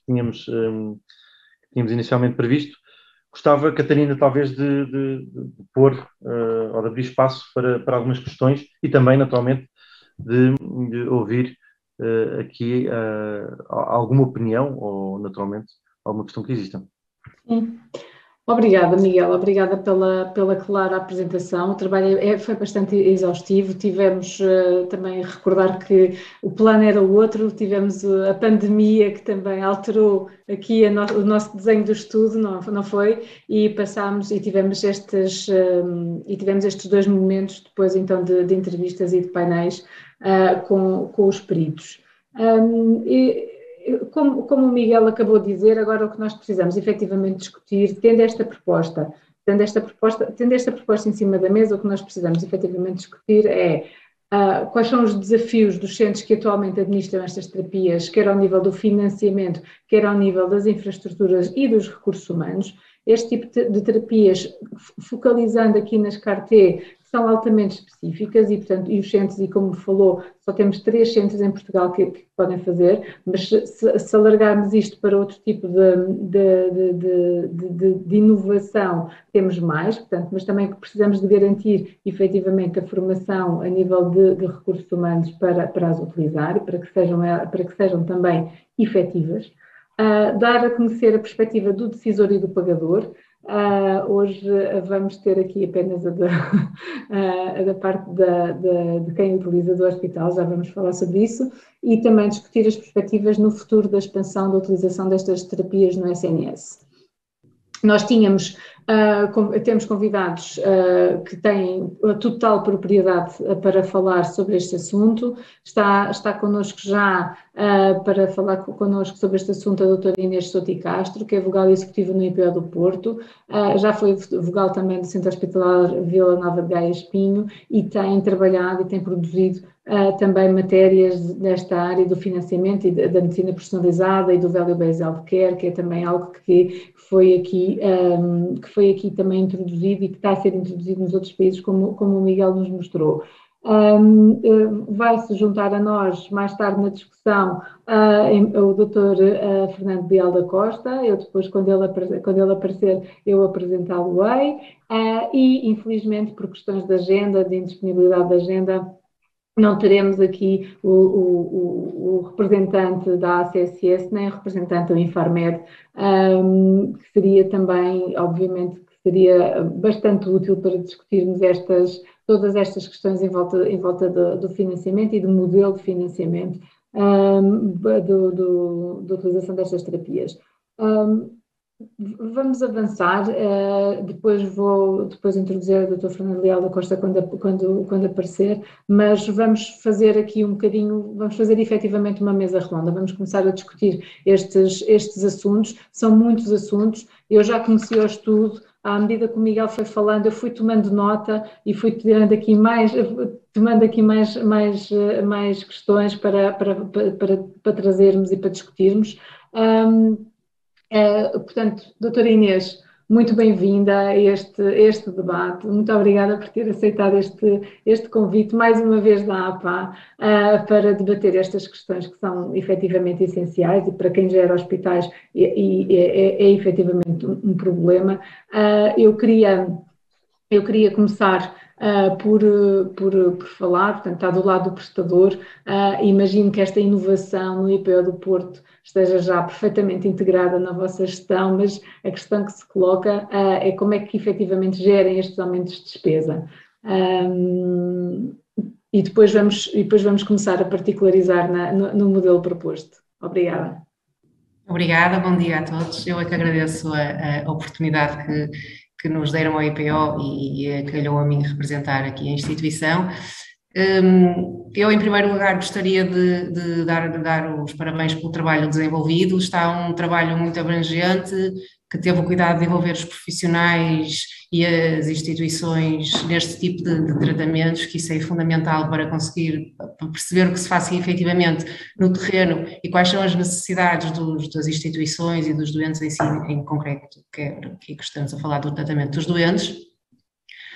inicialmente previsto, gostava, Catarina, talvez de pôr ou de abrir espaço para algumas questões e também, naturalmente, de ouvir aqui alguma opinião ou, naturalmente, alguma questão que exista. Sim. Obrigada, Miguel, obrigada pela clara apresentação. O trabalho foi bastante exaustivo. Tivemos também a recordar que o plano era o outro, tivemos a pandemia que também alterou aqui o nosso desenho do estudo, não foi? E passámos e tivemos estes 2 momentos depois então de entrevistas e de painéis com os peritos. Como o Miguel acabou de dizer, agora o que nós precisamos efetivamente discutir, tendo esta proposta em cima da mesa, o que nós precisamos efetivamente discutir é quais são os desafios dos centros que atualmente administram estas terapias, quer ao nível do financiamento, quer ao nível das infraestruturas e dos recursos humanos. Este tipo de terapias, focalizando aqui nas CAR-T, são altamente específicas e, portanto, e os centros, e como falou, só temos 3 centros em Portugal que podem fazer, mas se alargarmos isto para outro tipo de inovação, temos mais, portanto, mas também que precisamos de garantir efetivamente a formação a nível de recursos humanos para as utilizar e para que sejam também efetivas. Dar a conhecer a perspectiva do decisor e do pagador. Hoje vamos ter aqui apenas a da parte de quem utiliza do hospital, já vamos falar sobre isso, e também discutir as perspectivas no futuro da expansão da utilização destas terapias no SNS. Nós temos convidados que têm a total propriedade para falar sobre este assunto. Está connosco já para falar connosco sobre este assunto a doutora Inês Souto e Castro, que é vogal executiva no IPO do Porto, já foi vogal também do Centro Hospitalar Vila Nova de Gaia Espinho e tem trabalhado e tem produzido também matérias nesta área do financiamento e da medicina personalizada e do value-based healthcare, que é também algo que foi aqui também introduzido e que está a ser introduzido nos outros países, como o Miguel nos mostrou. Vai-se juntar a nós mais tarde na discussão o Dr. Fernando Leal da Costa. Eu depois, quando ele aparecer, eu apresentá-lo-ei, e infelizmente por questões de agenda, de indisponibilidade de agenda, não teremos aqui o representante da ACSS, nem o representante do Infarmed, que seria também, obviamente, que seria bastante útil para discutirmos todas estas questões em volta do financiamento e do modelo de financiamento da utilização destas terapias. Vamos avançar, depois vou introduzir a doutora Fernanda Leal da Costa quando aparecer, mas vamos fazer aqui vamos fazer efetivamente uma mesa redonda, vamos começar a discutir estes assuntos, são muitos assuntos, eu já conheci o estudo, à medida que o Miguel foi falando, eu fui tomando nota e fui tomando aqui mais questões para trazermos e para discutirmos. Portanto, doutora Inês, muito bem-vinda a este debate. Muito obrigada por ter aceitado este convite, mais uma vez da APA, para debater estas questões que são efetivamente essenciais e para quem gera hospitais é efetivamente um problema. Eu queria começar por falar, portanto, está do lado do prestador. Imagino que esta inovação no IPO do Porto esteja já perfeitamente integrada na vossa gestão, mas a questão que se coloca é como é que efetivamente gerem estes aumentos de despesa. E depois vamos começar a particularizar no modelo proposto. Obrigada. Obrigada, bom dia a todos. Eu é que agradeço a oportunidade que nos deram ao IPO e que calhou a mim representar aqui a instituição. Eu, em primeiro lugar, gostaria de dar os parabéns pelo trabalho desenvolvido. Está um trabalho muito abrangente, que teve o cuidado de envolver os profissionais e as instituições neste tipo de tratamentos, que isso é fundamental para conseguir perceber o que se faz efetivamente no terreno e quais são as necessidades das instituições e dos doentes em si, em concreto, que é aqui que estamos a falar do tratamento dos doentes.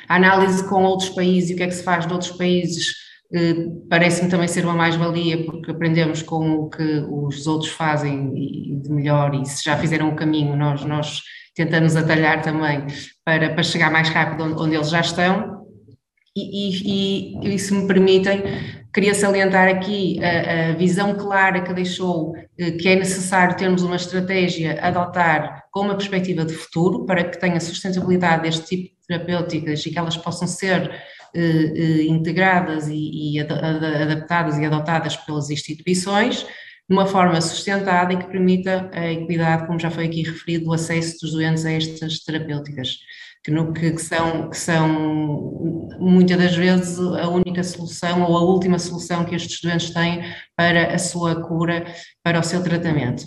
A análise com outros países e o que é que se faz de outros países parece-me também ser uma mais-valia, porque aprendemos com o que os outros fazem e de melhor, e se já fizeram o caminho, nós tentamos atalhar também para chegar mais rápido onde eles já estão. E se me permitem, queria salientar aqui a visão clara que deixou que é necessário termos uma estratégia a adotar com uma perspectiva de futuro para que tenha sustentabilidade deste tipo de terapêuticas e que elas possam ser integradas e adaptadas e adotadas pelas instituições de uma forma sustentada e que permita a equidade, como já foi aqui referido, do acesso dos doentes a estas terapêuticas, que são muitas das vezes a única solução ou a última solução que estes doentes têm para a sua cura, para o seu tratamento.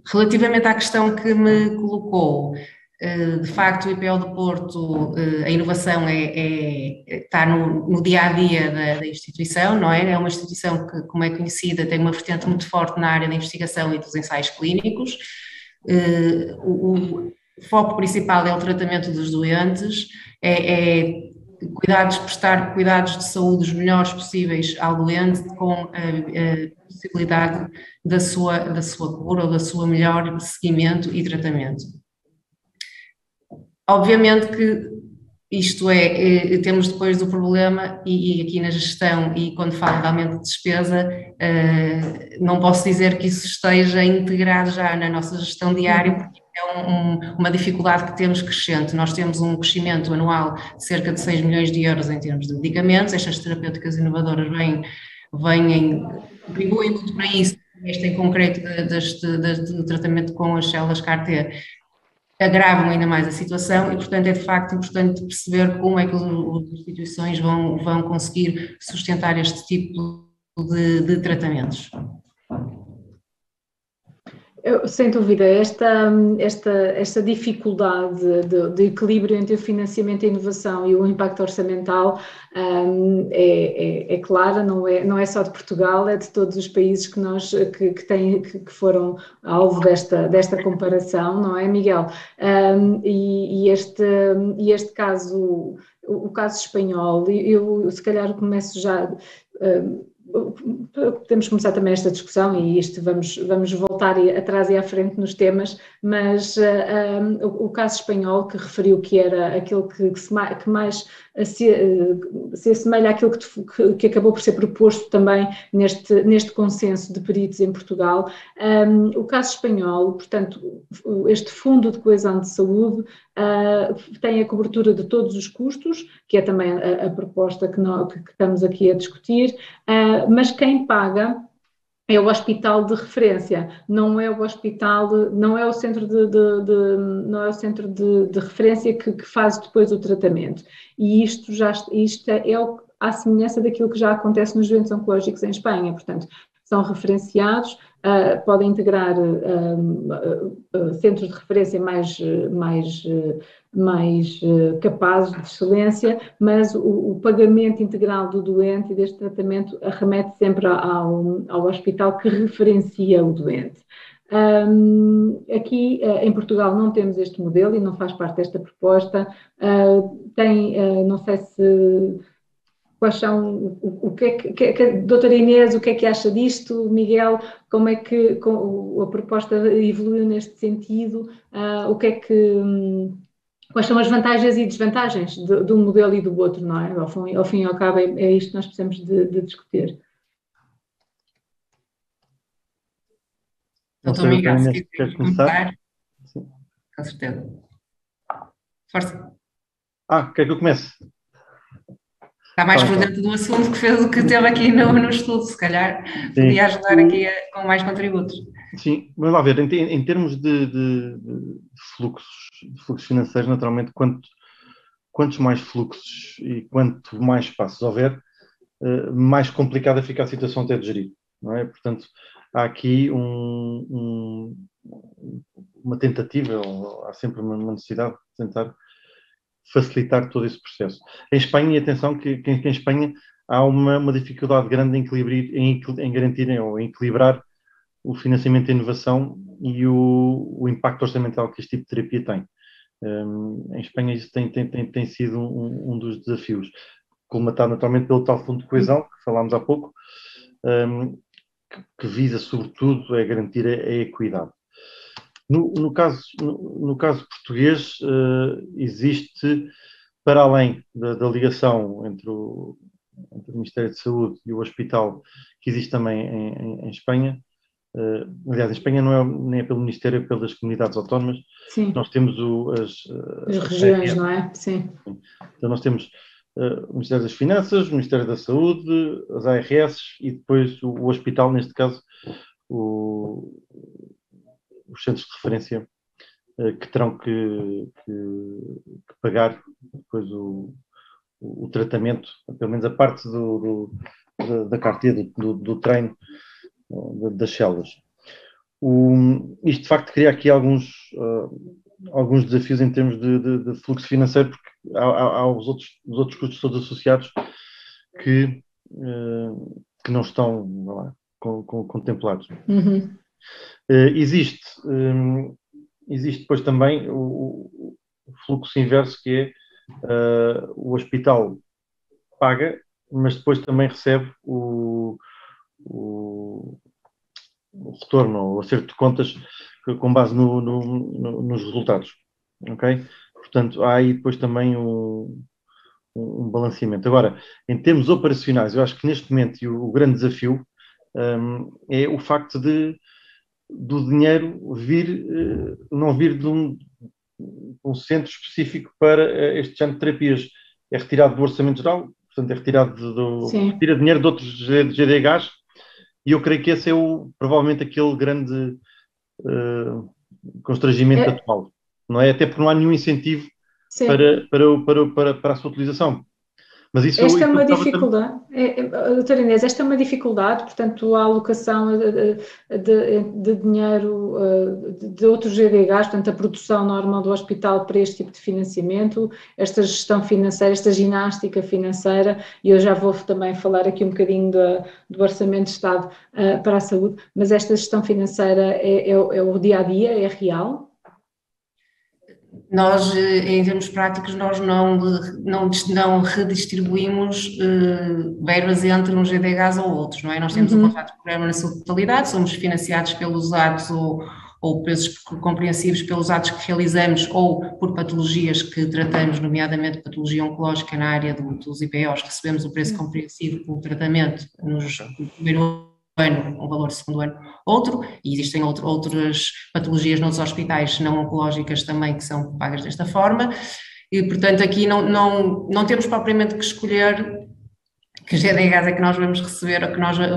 Relativamente à questão que me colocou, de facto o IPO do Porto, a inovação está no dia-a-dia da instituição, não é? É uma instituição que, como é conhecida, tem uma vertente muito forte na área da investigação e dos ensaios clínicos. O foco principal é o tratamento dos doentes, prestar cuidados de saúde os melhores possíveis ao doente com a possibilidade da sua cura ou da sua melhor seguimento e tratamento. Obviamente que isto temos depois do problema, e aqui na gestão, e quando falo de aumento de despesa, não posso dizer que isso esteja integrado já na nossa gestão diária, porque é uma dificuldade que temos crescente. Nós temos um crescimento anual de cerca de 6 milhões de euros em termos de medicamentos, estas terapêuticas inovadoras contribuem muito para isso, este em concreto do tratamento com as células CAR-T, agravam ainda mais a situação e, portanto, é de facto importante perceber como é que as instituições vão conseguir sustentar este tipo de tratamentos. Sem dúvida, esta dificuldade de equilíbrio entre o financiamento e a inovação e o impacto orçamental é clara, não é só de Portugal, é de todos os países que foram alvo desta comparação, não é, Miguel? E este caso, o caso espanhol, eu se calhar começo já... Podemos começar também esta discussão e vamos voltar atrás e à frente nos temas, mas o caso espanhol que referiu que era aquele que mais se assemelha àquilo que acabou por ser proposto também neste consenso de peritos em Portugal. O caso espanhol, portanto, este Fundo de Coesão de Saúde tem a cobertura de todos os custos, que é também a proposta que estamos aqui a discutir, mas quem paga é o hospital de referência, não é o hospital, não é o centro de referência que faz depois o tratamento. E isto é à semelhança daquilo que já acontece nos doentes oncológicos em Espanha, portanto, são referenciados, podem integrar centros de referência mais capazes de excelência, mas o pagamento integral do doente e deste tratamento remete sempre ao hospital que referencia o doente. Aqui em Portugal não temos este modelo e não faz parte desta proposta. Não sei se... Quais são, doutora Inês, o que é que acha disto? Miguel, como é que a proposta evoluiu neste sentido? Quais são as vantagens e desvantagens de um modelo e do outro, não é? Ao fim e ao cabo é isto que nós precisamos de discutir. Doutor Miguel, se quiser começar, sim. Com certeza. Força. Quer que eu comece? Está mais por dentro do assunto que fez o que teve aqui no estudo, se calhar podia ajudar aqui com mais contributos. Sim, vamos lá ver, em termos de fluxos financeiros, naturalmente, quantos mais fluxos e quanto mais espaços houver, mais complicada fica a situação até de gerir, não é? Portanto, há aqui uma tentativa, ou há sempre uma necessidade de tentar facilitar todo esse processo. Em Espanha, e atenção que em Espanha há uma dificuldade grande em garantir ou em equilibrar o financiamento da inovação e o impacto orçamental que este tipo de terapia tem. Em Espanha isso tem sido um dos desafios, colmatado naturalmente pelo tal fundo de coesão, que falámos há pouco, que visa sobretudo a garantir a equidade. No caso português, existe, para além da ligação entre o Ministério da Saúde e o hospital, que existe também em Espanha. Aliás, em Espanha não é, nem é pelo Ministério, é pelas comunidades autónomas. Sim. Nós temos as regiões, não é? Sim. Então nós temos o Ministério das Finanças, o Ministério da Saúde, as ARS e depois o hospital, neste caso, os centros de referência, que terão que pagar depois o tratamento, pelo menos a parte da carteira, do treino das células. Isto de facto cria aqui alguns desafios em termos de fluxo financeiro, porque há os outros custos todos associados que não estão lá, contemplados. Uhum. Existe depois também o fluxo inverso, que é o hospital paga, mas depois também recebe o retorno, o acerto de contas com base nos resultados. Ok? Portanto, há aí depois também um balanceamento. Agora, em termos operacionais, eu acho que neste momento o grande desafio é o facto do dinheiro não vir de um centro específico para este género de terapias. É retirado do orçamento geral, portanto é retirado retira dinheiro de outros GDHs, e eu creio que esse é provavelmente aquele grande constrangimento atual, não é? Até porque não há nenhum incentivo para a sua utilização. Mas esta é uma dificuldade, doutora Inês, esta é uma dificuldade, portanto, a alocação de dinheiro de outros GDHs, portanto, a produção normal do hospital para este tipo de financiamento, esta gestão financeira, esta ginástica financeira, e eu já vou também falar aqui um bocadinho do Orçamento de Estado para a saúde, mas esta gestão financeira é o dia-a-dia, é real? Nós, em termos práticos, nós não redistribuímos verbas entre uns GDHs ou outros, não é? Nós temos um contrato de programa na sua totalidade, somos financiados pelos atos ou preços compreensivos pelos atos que realizamos ou por patologias que tratamos, nomeadamente patologia oncológica na área dos IPOs, recebemos o preço compreensivo pelo tratamento no primeiro ano, um valor, segundo ano, outro, e existem outras patologias nos hospitais não oncológicas também que são pagas desta forma, e portanto aqui não temos propriamente que escolher que GDHs é que nós vamos receber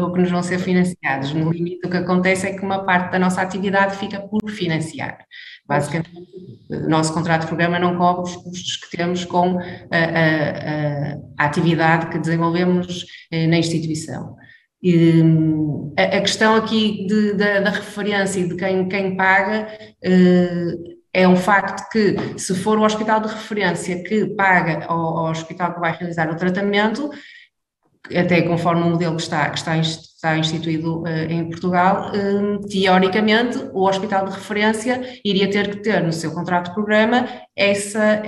ou que nos vão ser financiados. No limite, o que acontece é que uma parte da nossa atividade fica por financiar. Basicamente, o nosso contrato de programa não cobre os custos que temos com a atividade que desenvolvemos na instituição. A questão aqui da referência e de quem paga é um facto que, se for o hospital de referência que paga ao hospital que vai realizar o tratamento, até conforme o modelo que está instituído em Portugal, teoricamente o hospital de referência iria ter que ter no seu contrato de programa essa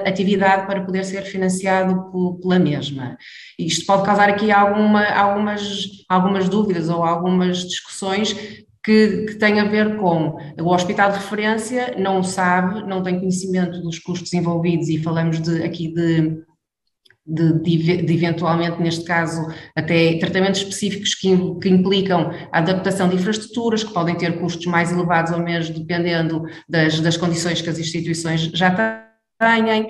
atividade para poder ser financiado pela mesma. Isto pode causar aqui algumas dúvidas ou algumas discussões que têm a ver com o hospital de referência não sabe, não tem conhecimento dos custos envolvidos, e falamos aqui de eventualmente, neste caso, até tratamentos específicos que implicam a adaptação de infraestruturas, que podem ter custos mais elevados ou menos, dependendo das condições que as instituições já têm,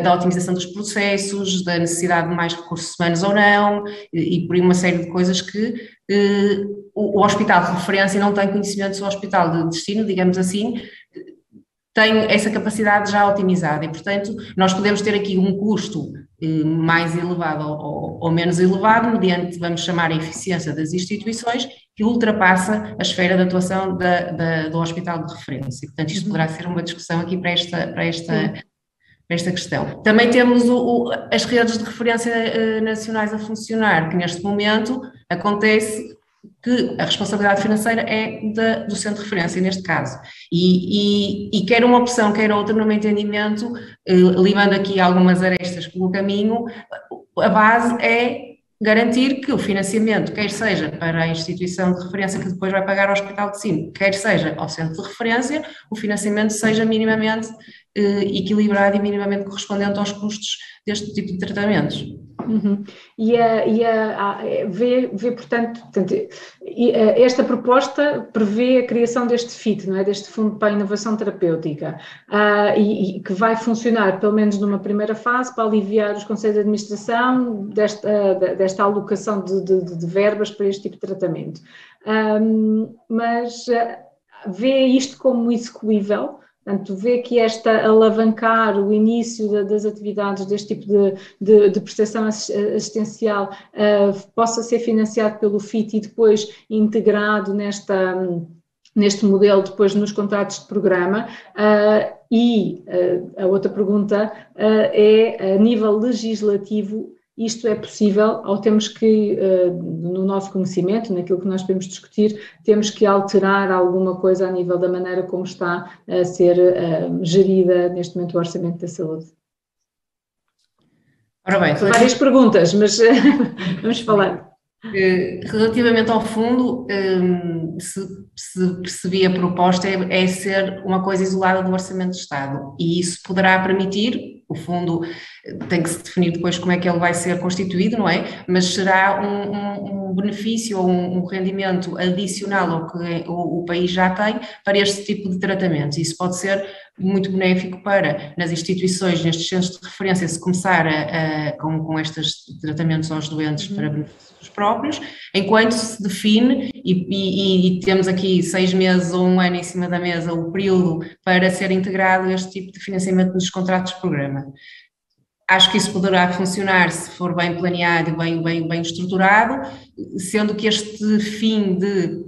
da otimização dos processos, da necessidade de mais recursos humanos ou não, e por uma série de coisas que o hospital de referência não tem conhecimento do hospital de destino, digamos assim, tem essa capacidade já otimizada, e portanto nós podemos ter aqui um custo mais elevado ou menos elevado, mediante, vamos chamar, a eficiência das instituições, que ultrapassa a esfera de atuação do hospital de referência. Portanto, isto poderá ser uma discussão aqui para esta esta questão. Também temos as redes de referência nacionais a funcionar, que neste momento acontece que a responsabilidade financeira é do centro de referência, neste caso. E quer uma opção, quer outra, no meu entendimento, limando aqui algumas arestas pelo caminho, a base é garantir que o financiamento, quer seja para a instituição de referência que depois vai pagar ao Hospital de Sines, quer seja ao centro de referência, o financiamento seja minimamente equilibrado e minimamente correspondente aos custos deste tipo de tratamentos. Uhum. Portanto, esta proposta prevê a criação deste FIT, não é? Deste Fundo para a Inovação Terapêutica, e que vai funcionar, pelo menos numa primeira fase, para aliviar os conselhos de administração desta alocação de verbas para este tipo de tratamento. Mas vê isto como execuível? Portanto, vê que alavancar o início das atividades deste tipo de prestação assistencial possa ser financiado pelo FIT e depois integrado neste modelo depois nos contratos de programa. A outra pergunta é, a nível legislativo, isto é possível ou temos que, no nosso conhecimento, naquilo que nós podemos discutir, temos que alterar alguma coisa a nível da maneira como está a ser gerida neste momento o Orçamento da Saúde? Ora bem, várias perguntas, mas vamos falar. Relativamente ao fundo, se percebi a proposta é ser uma coisa isolada do Orçamento de Estado, e isso poderá permitir, o fundo tem que se definir depois como é que ele vai ser constituído, não é? Mas será um benefício ou um rendimento adicional ao que o país já tem para este tipo de tratamentos. Isso pode ser muito benéfico para, nas instituições, nestes centros de referência, se começar com estes tratamentos aos doentes para benefícios próprios, enquanto se define, e temos aqui 6 meses ou 1 ano em cima da mesa, o período para ser integrado este tipo de financiamento nos contratos de programa. Acho que isso poderá funcionar se for bem planeado e bem estruturado, sendo que este fim de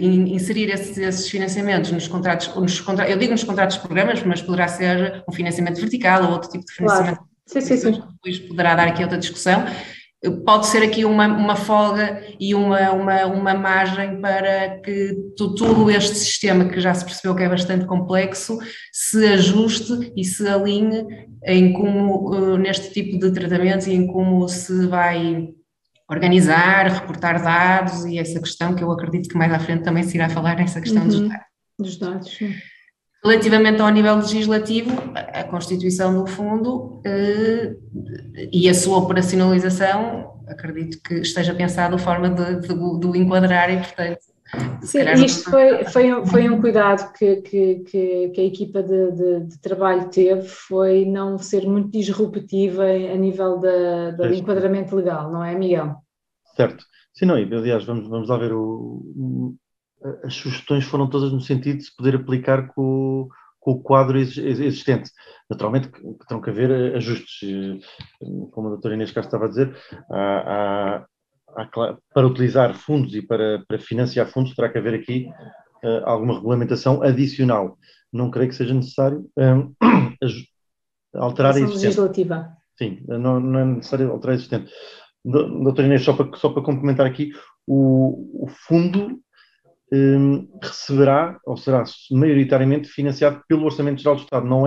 inserir esses financiamentos nos contratos, eu digo nos contratos de programas, mas poderá ser um financiamento vertical ou outro tipo de financiamento. Claro. Sim. Depois poderá dar aqui outra discussão. Pode ser aqui uma folga e uma margem para que todo este sistema, que já se percebeu que é bastante complexo, se ajuste e se alinhe em como, neste tipo de tratamentos e em como se vai organizar, reportar dados e essa questão que eu acredito que mais à frente também se irá falar, essa questão dos dados. Sim. Relativamente ao nível legislativo, a constituição do fundo e a sua operacionalização, acredito que esteja pensado a forma de o enquadrar e, portanto... Sim, isto foi um cuidado que a equipa de trabalho teve, foi não ser muito disruptiva a nível do enquadramento legal, não é, Miguel? Certo. Sim, não, aliás, vamos lá ver as sugestões foram todas no sentido de se poder aplicar com o quadro existente. Naturalmente que terão que haver ajustes, como a doutora Inês Castro estava a dizer, para utilizar fundos e para financiar fundos terá que haver aqui alguma regulamentação adicional. Não creio que seja necessário alterar a existente. Legislativa. Sim, não é necessário alterar a existente. Doutora Inês, só para complementar aqui, o fundo receberá, ou será maioritariamente financiado pelo Orçamento Geral do Estado, não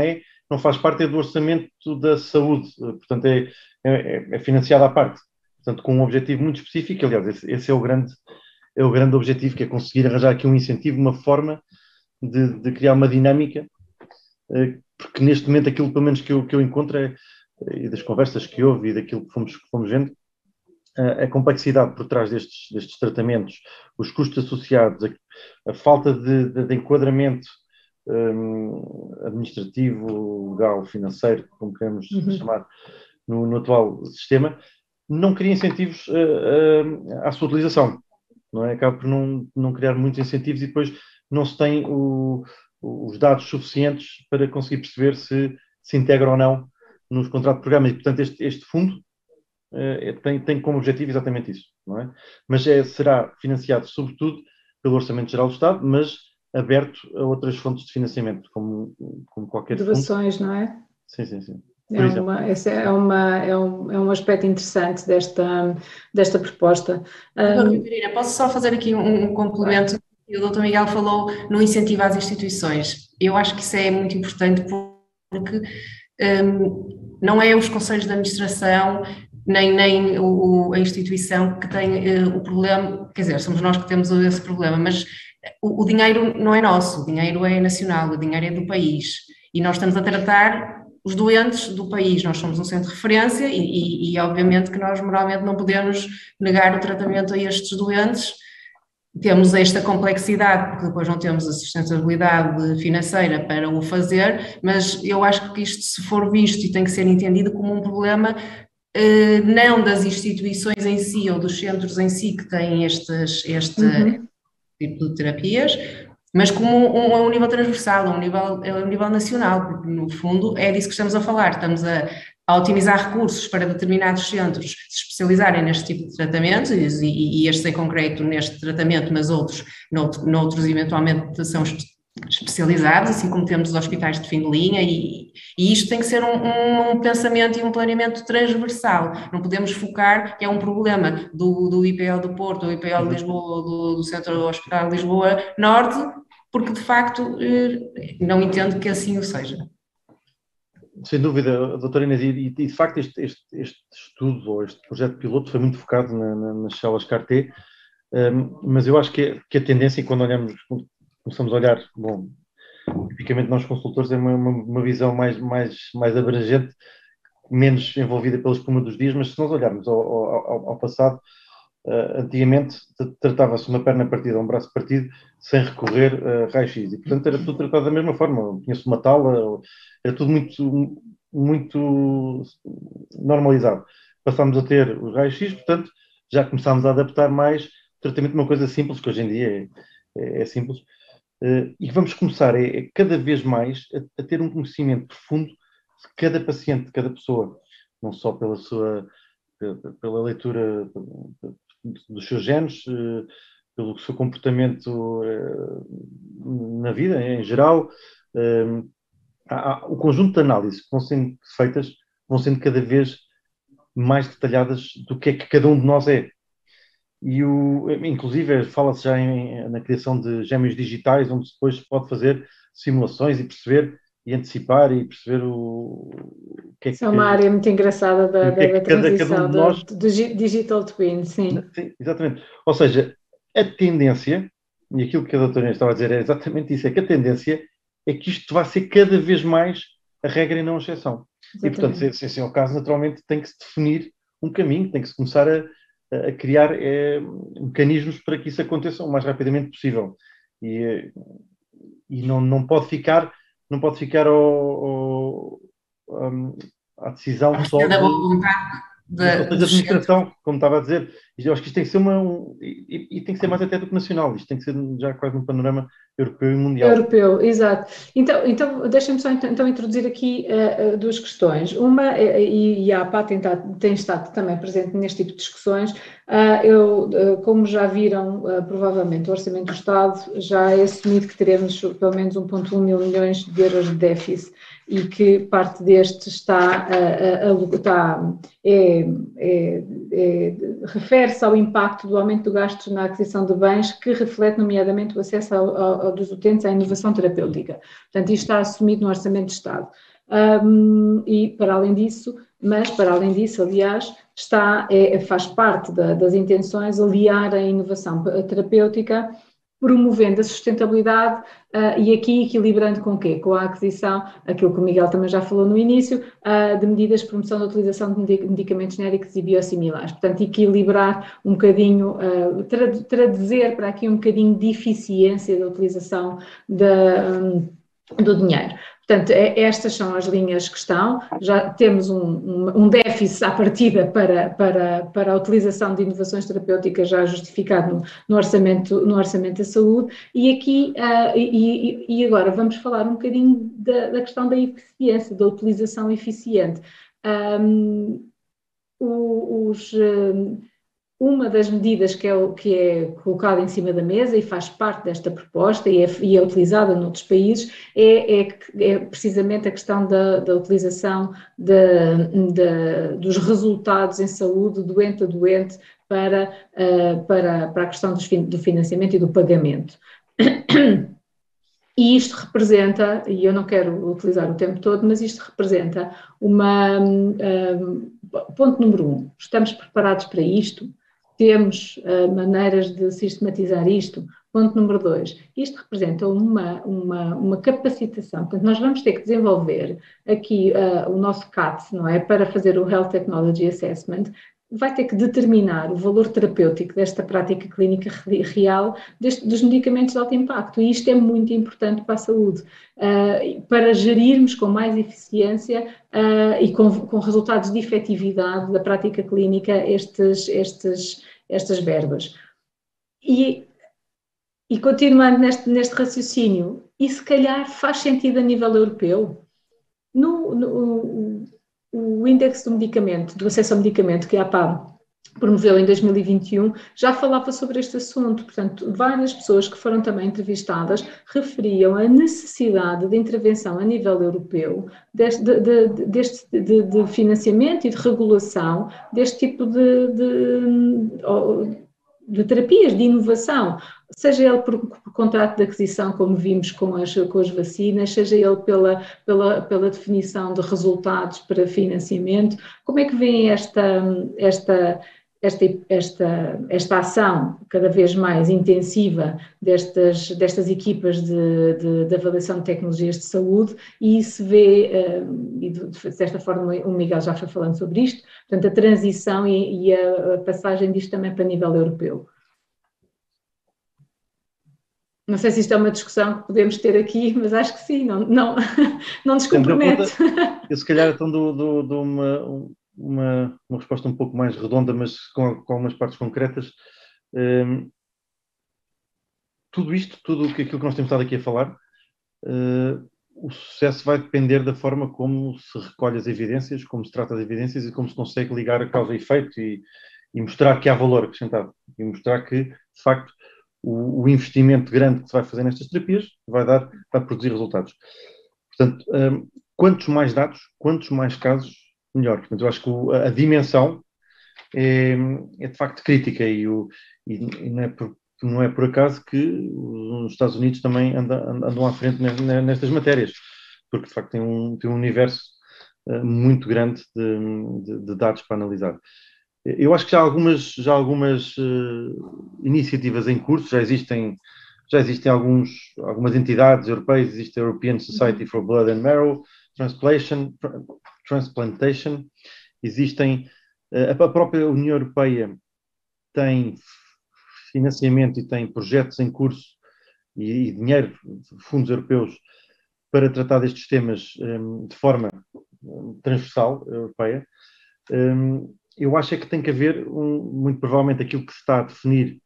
faz parte do Orçamento da Saúde, portanto é financiado à parte, portanto com um objetivo muito específico. Aliás, esse é o grande objetivo, que é conseguir arranjar aqui um incentivo, uma forma de criar uma dinâmica, porque neste momento aquilo pelo menos que eu encontro e das conversas que houve e daquilo que fomos vendo, a complexidade por trás destes tratamentos, os custos associados, a falta de enquadramento administrativo, legal, financeiro, como queremos chamar, no atual sistema, não cria incentivos à sua utilização, não é? Acaba por não criar muitos incentivos e depois não se tem os dados suficientes para conseguir perceber se integra ou não nos contratos de programa. E, portanto, este fundo tem como objetivo exatamente isso, não é? Mas será financiado sobretudo pelo Orçamento Geral do Estado, mas aberto a outras fontes de financiamento, como qualquer doações, não é? Sim, sim, sim. Esse é um aspecto interessante desta proposta. Marina, posso só fazer aqui um complemento? O Dr. Miguel falou no incentivo às instituições. Eu acho que isso é muito importante porque não é os conselhos de administração nem a instituição que tem o problema, quer dizer, somos nós que temos esse problema, mas o dinheiro não é nosso, o dinheiro é nacional, o dinheiro é do país e nós estamos a tratar os doentes do país, nós somos um centro de referência e obviamente que nós moralmente não podemos negar o tratamento a estes doentes. Temos esta complexidade, porque depois não temos a sustentabilidade financeira para o fazer, mas eu acho que isto, se for visto e tem que ser entendido como um problema, não das instituições em si ou dos centros em si que têm este tipo de terapias, mas como um nível transversal, um nível nacional, porque no fundo é disso que estamos a falar, estamos a otimizar recursos para determinados centros se especializarem neste tipo de tratamentos, e estes em concreto neste tratamento, mas outros, noutros eventualmente são especializados, assim como temos os hospitais de fim de linha, e isto tem que ser um pensamento e um planeamento transversal, não podemos focar que é um problema do IPO do Porto, do IPO de Lisboa, do Centro Hospital de Lisboa Norte, porque de facto não entendo que assim o seja. Sem dúvida, doutora Inês, e de facto este estudo, ou este projeto piloto, foi muito focado nas células CAR-T, mas eu acho que a tendência, quando começamos a olhar, bom, tipicamente nós consultores, é uma visão mais abrangente, menos envolvida pela espuma dos dias, mas se nós olharmos ao passado, antigamente tratava-se uma perna partida, um braço partido, sem recorrer a raio-x, e portanto era tudo tratado da mesma forma, tinha-se uma tala, era tudo muito normalizado. Passámos a ter os raios-x, portanto já começámos a adaptar mais o tratamento de uma coisa simples, que hoje em dia é simples, e vamos começar cada vez mais a ter um conhecimento profundo de cada paciente, de cada pessoa, não só pela leitura dos seus genes, pelo seu comportamento na vida em geral. O conjunto de análises que vão sendo feitas vão sendo cada vez mais detalhadas do que é que cada um de nós é. E inclusive fala-se já na criação de gêmeos digitais, onde depois se pode fazer simulações e perceber e antecipar e perceber o que é que... Isso é uma área muito engraçada da transição, cada um de nós... do Digital Twin, sim. Sim, exatamente. Ou seja, a tendência, e aquilo que a doutora estava a dizer é exatamente isso, é que a tendência é que isto vai ser cada vez mais a regra e não a exceção. Exatamente. E, portanto, se esse é o caso, naturalmente tem que se definir um caminho, tem que se começar a criar mecanismos para que isso aconteça o mais rapidamente possível. E não pode ficar à decisão só da boa vontade da administração, como estava a dizer. Eu acho que isto tem que ser e tem que ser mais até do que nacional, isto tem que ser já quase um panorama europeu e mundial. Europeu, exato. Então deixem-me só então introduzir aqui duas questões. Uma, e a APA tem estado também presente neste tipo de discussões, como já viram, provavelmente o Orçamento do Estado já é assumido que teremos pelo menos 1,1 mil milhões de euros de déficit e que parte deste refere-se ao impacto do aumento do gasto na aquisição de bens, que reflete nomeadamente o acesso dos utentes à inovação terapêutica. Portanto, isto está assumido no Orçamento de Estado. Para além disso, aliás, faz parte das intenções aliar a inovação terapêutica, promovendo a sustentabilidade e aqui equilibrando com o quê? Com a aquisição, aquilo que o Miguel também já falou no início, de medidas de promoção da utilização de medicamentos genéricos e biosimilares. Portanto, equilibrar um bocadinho, traduzir para aqui um bocadinho de eficiência da utilização do dinheiro. Portanto, estas são as linhas que estão. Já temos um déficit à partida para a utilização de inovações terapêuticas já justificado no orçamento da saúde. E aqui, e agora vamos falar um bocadinho da questão da eficiência, da utilização eficiente. uma das medidas que é colocada em cima da mesa e faz parte desta proposta e é utilizada noutros países é precisamente a questão da utilização dos resultados em saúde, doente a doente, para a questão do financiamento e do pagamento. E isto representa, e eu não quero utilizar o tempo todo, mas isto representa ponto número 1, estamos preparados para isto? Temos maneiras de sistematizar isto? Ponto número 2, isto representa uma capacitação, portanto nós vamos ter que desenvolver aqui o nosso CAT, não é? Para fazer o Health Technology Assessment, vai ter que determinar o valor terapêutico desta prática clínica real dos medicamentos de alto impacto, e isto é muito importante para a saúde, para gerirmos com mais eficiência e com resultados de efetividade da prática clínica estas verbas. E continuando neste raciocínio, e se calhar faz sentido a nível europeu, o índice do medicamento, do acesso ao medicamento que a APA promoveu em 2021, já falava sobre este assunto. Portanto, várias pessoas que foram também entrevistadas referiam a necessidade de intervenção a nível europeu de financiamento e de regulação deste tipo de terapias, de inovação, seja ele por contrato de aquisição, como vimos com as vacinas, seja ele pela definição de resultados para financiamento. Como é que vem esta ação cada vez mais intensiva destas equipas de avaliação de tecnologias de saúde, e se vê, e desta forma o Miguel já foi falando sobre isto, portanto a transição e a passagem disto também para nível europeu. Não sei se isto é uma discussão que podemos ter aqui, mas acho que sim, não descompromete. Eu se calhar então dou uma resposta um pouco mais redonda, mas com algumas partes concretas. Tudo aquilo que nós temos estado aqui a falar, o sucesso vai depender da forma como se recolhe as evidências, como se trata de evidências e como se consegue ligar a causa e efeito e mostrar que há valor acrescentado e mostrar que, de facto, o investimento grande que se vai fazer nestas terapias vai produzir resultados. Portanto, quantos mais dados, quantos mais casos, melhor. Portanto, eu acho que a dimensão é de facto crítica e não é por acaso que os Estados Unidos também andam à frente nestas matérias, porque de facto tem um universo muito grande de dados para analisar. Eu acho que já há algumas iniciativas em curso, já existem algumas entidades europeias, existe a European Society for Blood and Marrow Transplantation, existem, a própria União Europeia tem financiamento e tem projetos em curso e dinheiro, fundos europeus, para tratar destes temas de forma transversal europeia. Eu acho que tem que haver, muito provavelmente, aquilo que se está a definir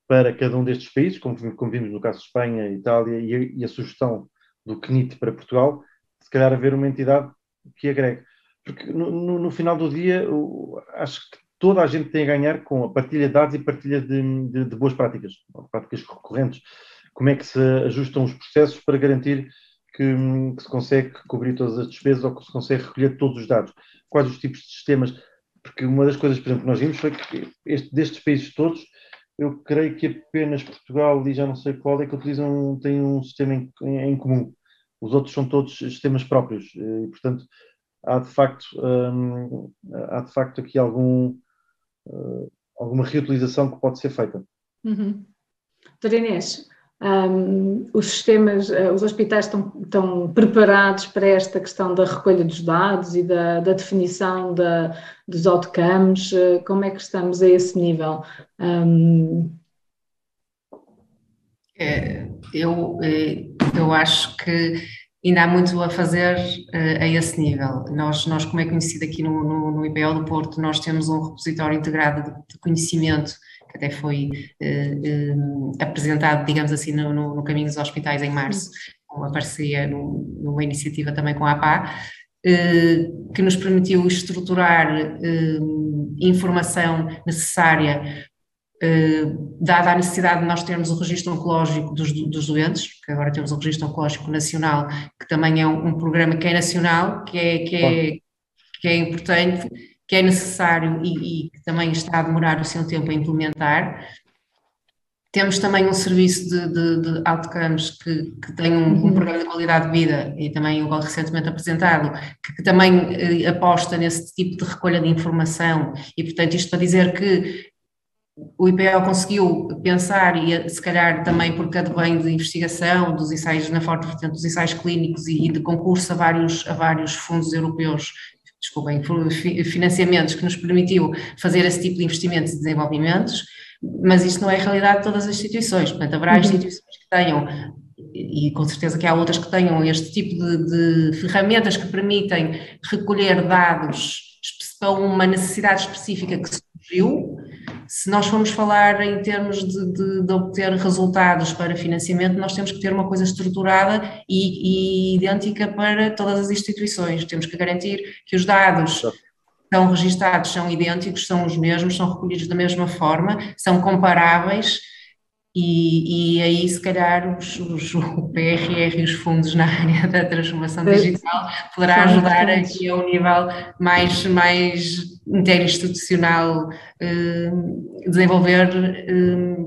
para cada um destes países, como vimos no caso de Espanha, Itália, e a sugestão do CNIT para Portugal, se calhar haver uma entidade que agregue. Porque no final do dia, acho que toda a gente tem a ganhar com a partilha de dados e partilha de boas práticas recorrentes. Como é que se ajustam os processos para garantir que se consegue cobrir todas as despesas ou que se consegue recolher todos os dados? Quais os tipos de sistemas? Porque uma das coisas, por exemplo, que nós vimos foi que destes países todos, eu creio que apenas Portugal e já não sei qual é que têm um sistema em comum. Os outros são todos sistemas próprios e, portanto, há de facto aqui alguma reutilização que pode ser feita. Doutora Inês, os sistemas, os hospitais estão preparados para esta questão da recolha dos dados e da definição dos outcomes? Como é que estamos a esse nível? Eu acho que ainda há muito a fazer a esse nível. Nós, como é conhecido aqui no IPO do Porto, nós temos um repositório integrado de conhecimento que até foi apresentado, digamos assim, no Caminho dos Hospitais em março, com uma parceria numa iniciativa também com a APA. que nos permitiu estruturar informação necessária, dada a necessidade de nós termos o registro oncológico dos doentes, que agora temos o registro oncológico nacional, que também é um programa que é nacional, que é importante, que é necessário e que também está a demorar o seu tempo a implementar. Temos também um serviço de outcomes que tem um programa de qualidade de vida e também agora recentemente apresentado, que também aposta nesse tipo de recolha de informação e, portanto, isto para dizer que o IPO conseguiu pensar e se calhar também porque advém de investigação, dos ensaios na forte vertente dos ensaios clínicos e de concurso a vários fundos europeus, desculpem, financiamentos que nos permitiu fazer esse tipo de investimentos e desenvolvimentos, mas isto não é a realidade de todas as instituições, portanto haverá instituições que tenham, e com certeza que há outras que tenham este tipo de ferramentas que permitem recolher dados para uma necessidade específica que surgiu. Se nós formos falar em termos de obter resultados para financiamento, nós temos que ter uma coisa estruturada e idêntica para todas as instituições. Temos que garantir que os dados são registados, são idênticos, são os mesmos, são recolhidos da mesma forma, são comparáveis e aí se calhar o PRR e os fundos na área da transformação digital poderá ajudar aqui a um nível mais interinstitucional, desenvolver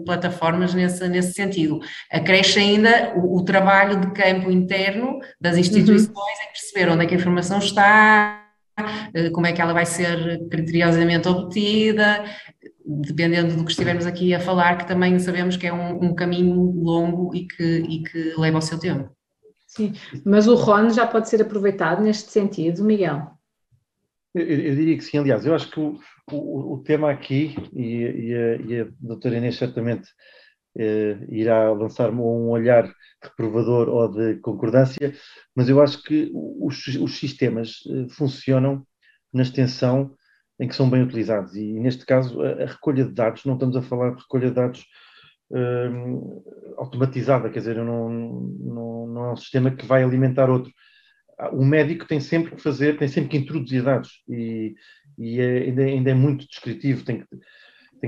plataformas nesse sentido. Acresce ainda o trabalho de campo interno das instituições em perceber onde é que a informação está, como é que ela vai ser criteriosamente obtida, dependendo do que estivermos aqui a falar, que também sabemos que é um caminho longo e que leva ao seu tempo. Sim, mas o RON já pode ser aproveitado neste sentido, Miguel? Eu diria que sim. Aliás, eu acho que o tema aqui, e a doutora Inês certamente irá lançar um olhar reprovador ou de concordância, mas eu acho que os sistemas funcionam na extensão em que são bem utilizados e neste caso a recolha de dados, não estamos a falar de recolha de dados automatizada, quer dizer, não é um sistema que vai alimentar outro. O médico tem sempre que introduzir dados e ainda é muito descritivo, tem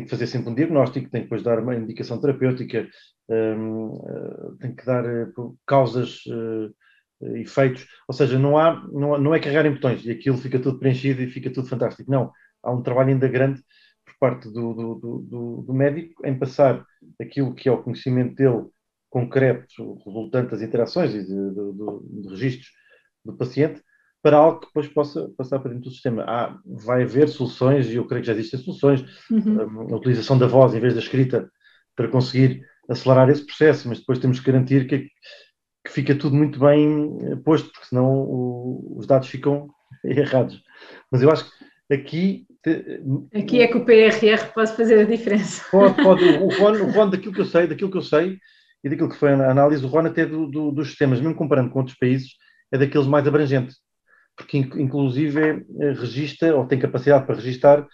que fazer sempre um diagnóstico, tem que depois dar uma indicação terapêutica, tem que dar causas, efeitos, ou seja, não é carregar em botões e aquilo fica tudo preenchido e fica tudo fantástico. Não, há um trabalho ainda grande por parte do médico em passar aquilo que é o conhecimento dele concreto, resultante das interações e de registros do paciente, para algo que depois possa passar para dentro do sistema. Vai haver soluções, e eu creio que já existem soluções, a utilização da voz em vez da escrita para conseguir acelerar esse processo, mas depois temos que garantir que fica tudo muito bem posto, porque senão os dados ficam errados. Mas eu acho que aqui é que o PRR pode fazer a diferença. Pode. O RON, daquilo que eu sei e daquilo que foi a análise, o RON até dos sistemas, mesmo comparando com outros países, é daqueles mais abrangentes, porque inclusive registra, ou tem capacidade para registar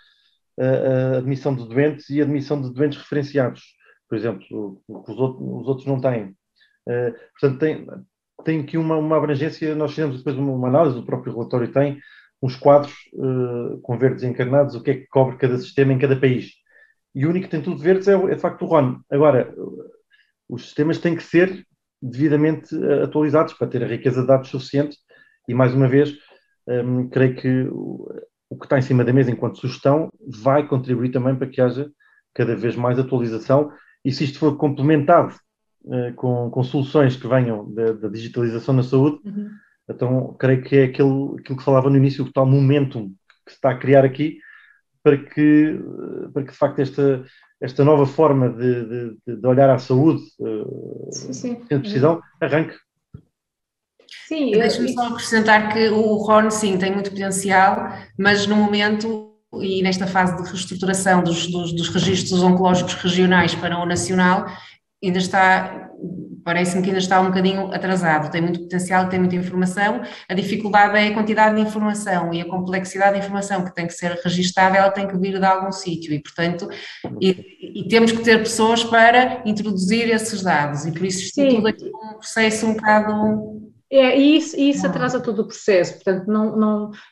a admissão de doentes e a admissão de doentes referenciados, por exemplo, o que os outros não têm. Portanto, tem aqui uma abrangência. Nós fizemos depois uma análise, o próprio relatório tem uns quadros com verdes encarnados, o que é que cobre cada sistema em cada país. E o único que tem tudo verdes é de facto o RON. Agora, os sistemas têm que ser devidamente atualizados para ter a riqueza de dados suficiente e, mais uma vez, creio que o que está em cima da mesa enquanto sugestão vai contribuir também para que haja cada vez mais atualização e se isto for complementado com soluções que venham da digitalização na saúde, então creio que é aquilo que falava no início, o tal momentum que se está a criar aqui para que de facto esta nova forma de olhar à saúde sem precisão arranque. Sim, deixa-me só acrescentar que o RON, sim, tem muito potencial, mas no momento e nesta fase de reestruturação dos registros oncológicos regionais para o nacional, ainda está, parece-me que ainda está um bocadinho atrasado, tem muito potencial, tem muita informação, a dificuldade é a quantidade de informação e a complexidade de informação que tem que ser registada, ela tem que vir de algum sítio e, portanto, e temos que ter pessoas para introduzir esses dados e por isso isto tudo aqui é um processo um bocado... E isso atrasa todo o processo, portanto,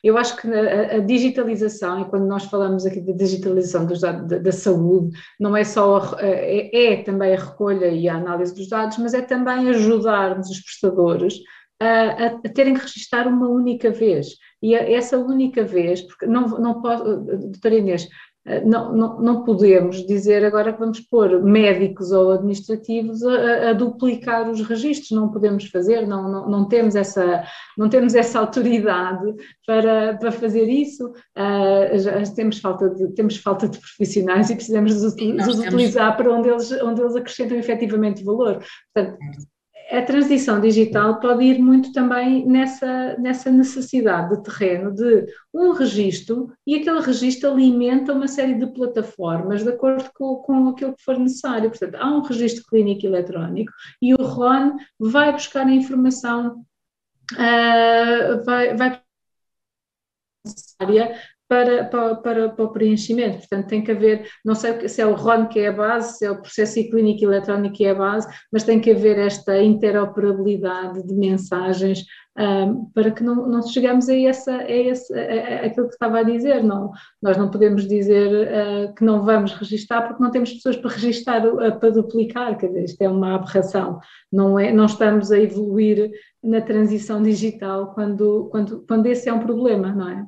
eu acho que a digitalização, e quando nós falamos aqui da digitalização dos dados da saúde, não é só, é também a recolha e a análise dos dados, mas é também ajudarmos os prestadores a terem que registar uma única vez, e essa única vez, porque não pode, doutora Inês, não podemos dizer agora que vamos pôr médicos ou administrativos a duplicar os registros, não podemos fazer, não temos essa autoridade para fazer isso, já temos falta de profissionais e precisamos de os utilizar para onde eles acrescentam efetivamente valor. Portanto, a transição digital pode ir muito também nessa necessidade de terreno de um registro, e aquele registro alimenta uma série de plataformas de acordo com aquilo que for necessário. Portanto, há um registro clínico eletrónico e o RON vai buscar a informação, vai necessária para o preenchimento. Portanto, tem que haver, não sei se é o RON que é a base, se é o processo clínico eletrónico que é a base, mas tem que haver esta interoperabilidade de mensagens para que não chegamos a aquilo que estava a dizer. Nós não podemos dizer que não vamos registar porque não temos pessoas para registar, para duplicar, quer dizer, isto é uma aberração. Não estamos a evoluir na transição digital quando esse é um problema, não é?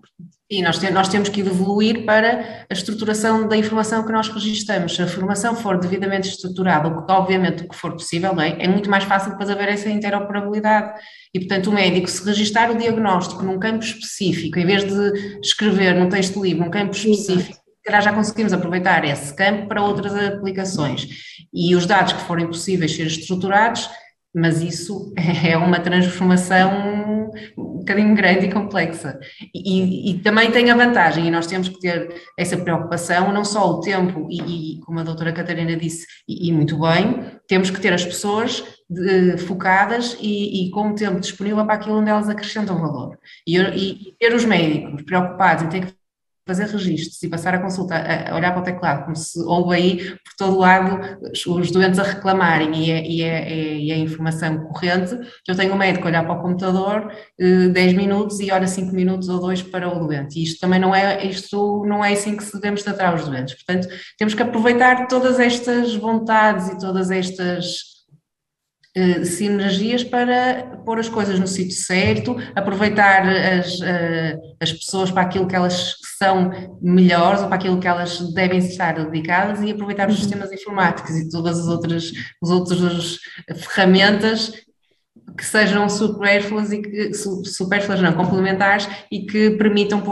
E nós temos que evoluir para a estruturação da informação que nós registramos. Se a formação for devidamente estruturada, obviamente o que for possível, não é? É muito mais fácil depois haver essa interoperabilidade. E, portanto, o médico, se registrar o diagnóstico num campo específico, em vez de escrever num texto livre, num campo específico, já conseguimos aproveitar esse campo para outras aplicações. E os dados que forem possíveis ser estruturados, mas isso é uma transformação um bocadinho grande e complexa. E também tem a vantagem, e nós temos que ter essa preocupação, não só o tempo, e como a doutora Catarina disse, e muito bem, temos que ter as pessoas focadas e com o tempo disponível para aquilo onde elas acrescentam valor. E ter os médicos preocupados em ter que fazer registros e passar a consulta, a olhar para o teclado, como se ouve aí por todo lado os doentes a reclamarem e a informação corrente. Eu tenho um médico a olhar para o computador 10 minutos e olha 5 minutos ou 2 para o doente. E isto não é assim que se devemos tratar os doentes. Portanto, temos que aproveitar todas estas vontades e todas estas sinergias para pôr as coisas no sítio certo, aproveitar as pessoas para aquilo que elas são melhores ou para aquilo que elas devem estar dedicadas, e aproveitar os sistemas informáticos e todas as outras ferramentas que sejam supérfluas complementares, e que permitam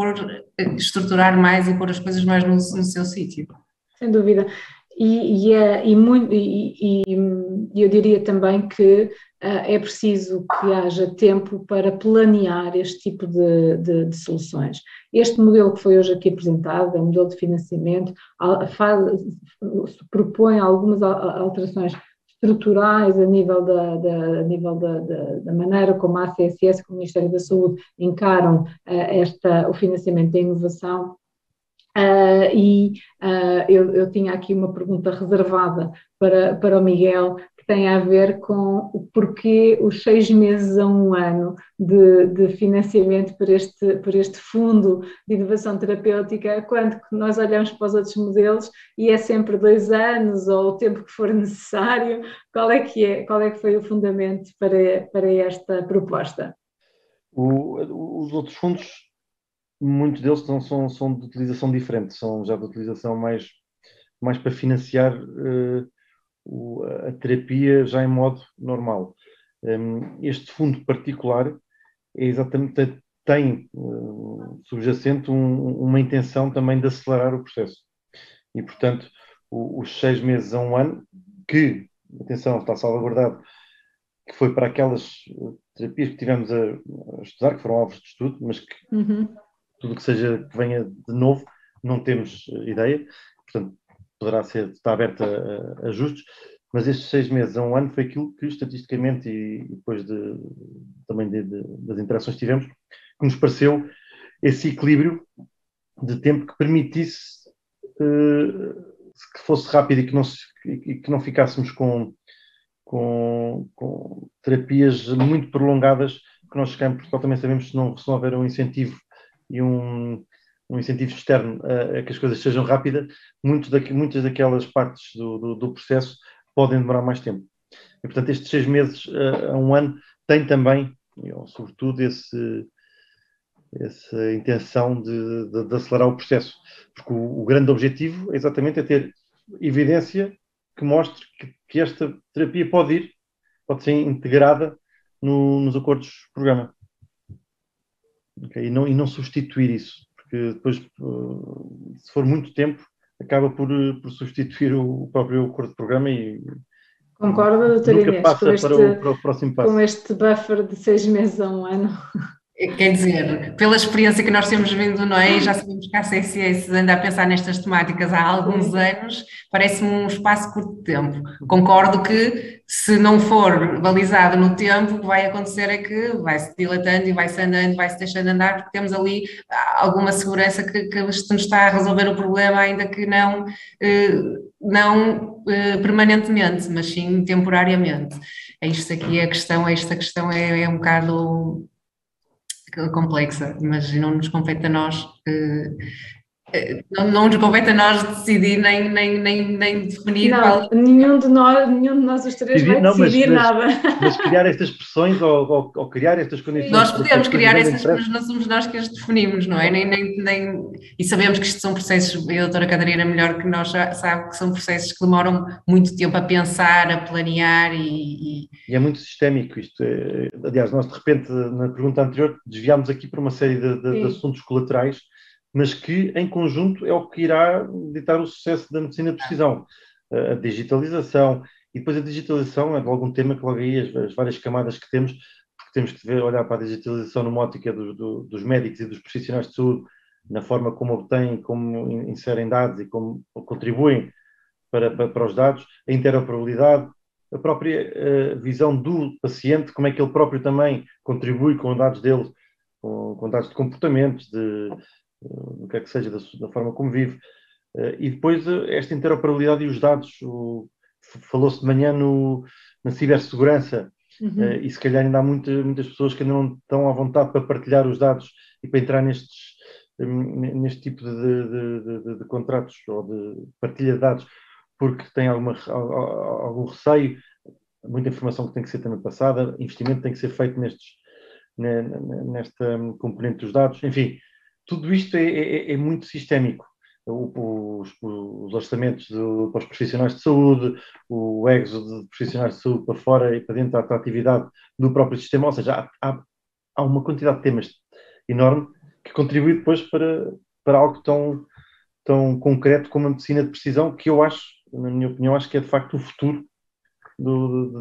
estruturar mais e pôr as coisas mais no seu sítio. Sem dúvida. E eu diria também que é preciso que haja tempo para planear este tipo de soluções. Este modelo que foi hoje aqui apresentado, é um modelo de financiamento, propõe algumas alterações estruturais a nível da maneira como a ACSS, como o Ministério da Saúde, encaram o financiamento da inovação. Eu tinha aqui uma pergunta reservada para o Miguel, que tem a ver com o porquê os 6 meses a 1 ano de financiamento por este fundo de inovação terapêutica, quando nós olhamos para os outros modelos e é sempre 2 anos ou o tempo que for necessário. Qual é que foi o fundamento para esta proposta? Os outros fundos, muitos deles são de utilização diferente, são já de utilização mais para financiar a terapia já em modo normal. Este fundo particular tem subjacente uma intenção também de acelerar o processo. E, portanto, os 6 meses a 1 ano, que, atenção, está salvaguardado, que foi para aquelas terapias que tivemos a estudar, que foram alvos de estudo, mas que tudo que venha de novo, não temos ideia, portanto, está aberto a ajustes, mas estes 6 meses a 1 ano foi aquilo que, estatisticamente, e depois também das interações que tivemos, que nos pareceu esse equilíbrio de tempo que permitisse que fosse rápido e que não ficássemos com com terapias muito prolongadas, que nós chegamos, porque também sabemos que se não houver um incentivo e um incentivo externo a que as coisas sejam rápidas, muitas daquelas partes do processo podem demorar mais tempo. E, portanto, estes 6 meses a 1 ano tem também, sobretudo, essa intenção de acelerar o processo. Porque o grande objetivo é exatamente ter evidência que mostre que esta terapia pode ser integrada nos acordos de programa. Okay? E não substituir isso, porque depois, se for muito tempo, acaba por substituir o próprio acordo de programa e concordo, doutora nunca Inês, passa para o próximo passo. Com este buffer de 6 meses a 1 ano. Quer dizer, pela experiência que nós temos vindo, não é? E já sabemos que a CCS anda a pensar nestas temáticas há alguns anos, parece-me um espaço curto de tempo. Concordo que, se não for balizado no tempo, o que vai acontecer é que vai-se dilatando e vai-se andando, vai-se deixando andar, porque temos ali alguma segurança que se nos está a resolver o problema, ainda que não permanentemente, mas sim temporariamente. É isto aqui a questão, esta questão é um bocado complexa, mas não nos compete a nós, não nos compete a nós decidir nem definir não, qual. Nenhum de nós os três vai decidir nada. Mas criar estas pressões ou criar estas condições. Nós podemos criar essas, mas não somos nós que as definimos, não é? E sabemos que isto são processos, e a doutora Catarina melhor que nós sabe que são processos que demoram muito tempo a pensar, a planear e é muito sistémico isto. Aliás, nós de repente, na pergunta anterior, desviámos aqui para uma série de assuntos colaterais, mas que em conjunto é o que irá ditar o sucesso da medicina de precisão. A digitalização, e depois a digitalização é de algum tema que logo aí as várias camadas que temos, porque temos que olhar para a digitalização numa ótica dos médicos e dos profissionais de saúde, na forma como obtêm, como inserem dados e como contribuem para os dados, a interoperabilidade, a própria visão do paciente, como é que ele próprio também contribui com os dados dele, com dados de comportamentos, do que é que seja, da forma como vive. E depois esta interoperabilidade e os dados, falou-se de manhã na cibersegurança, e se calhar ainda há muitas pessoas que ainda não estão à vontade para partilhar os dados e para entrar neste tipo de contratos ou de partilha de dados, porque têm algum receio, muita informação que tem que ser também passada, investimento tem que ser feito nesta componente dos dados, enfim, tudo isto é muito sistémico. Os orçamentos para os profissionais de saúde, o exo de profissionais de saúde para fora e para dentro da atratividade do próprio sistema, ou seja, há uma quantidade de temas enorme que contribui depois para algo tão concreto como a medicina de precisão, que eu acho, na minha opinião, acho que é de facto o futuro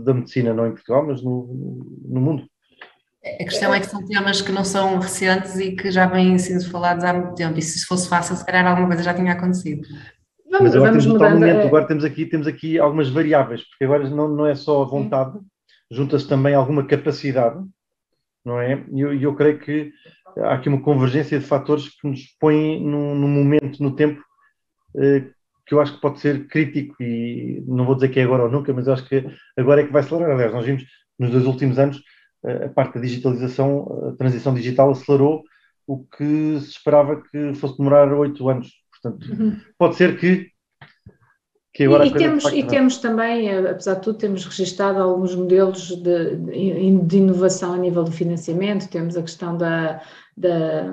da medicina, não em Portugal, mas no mundo. A questão é que são temas que não são recentes e que já vêm sendo falados há muito tempo, e se fosse fácil, se calhar alguma coisa já tinha acontecido. Mas agora temos um tal momento, agora temos aqui algumas variáveis, porque agora não é só a vontade, junta-se também alguma capacidade, não é? E eu creio que há aqui uma convergência de fatores que nos põem num momento no tempo que eu acho que pode ser crítico, e não vou dizer que é agora ou nunca, mas acho que agora é que vai acelerar. Aliás, nós vimos nos 2 últimos anos a parte da digitalização, a transição digital acelerou o que se esperava que fosse demorar 8 anos. Portanto, pode ser que agora... Temos também, apesar de tudo, temos registado alguns modelos de inovação a nível do financiamento. Temos a questão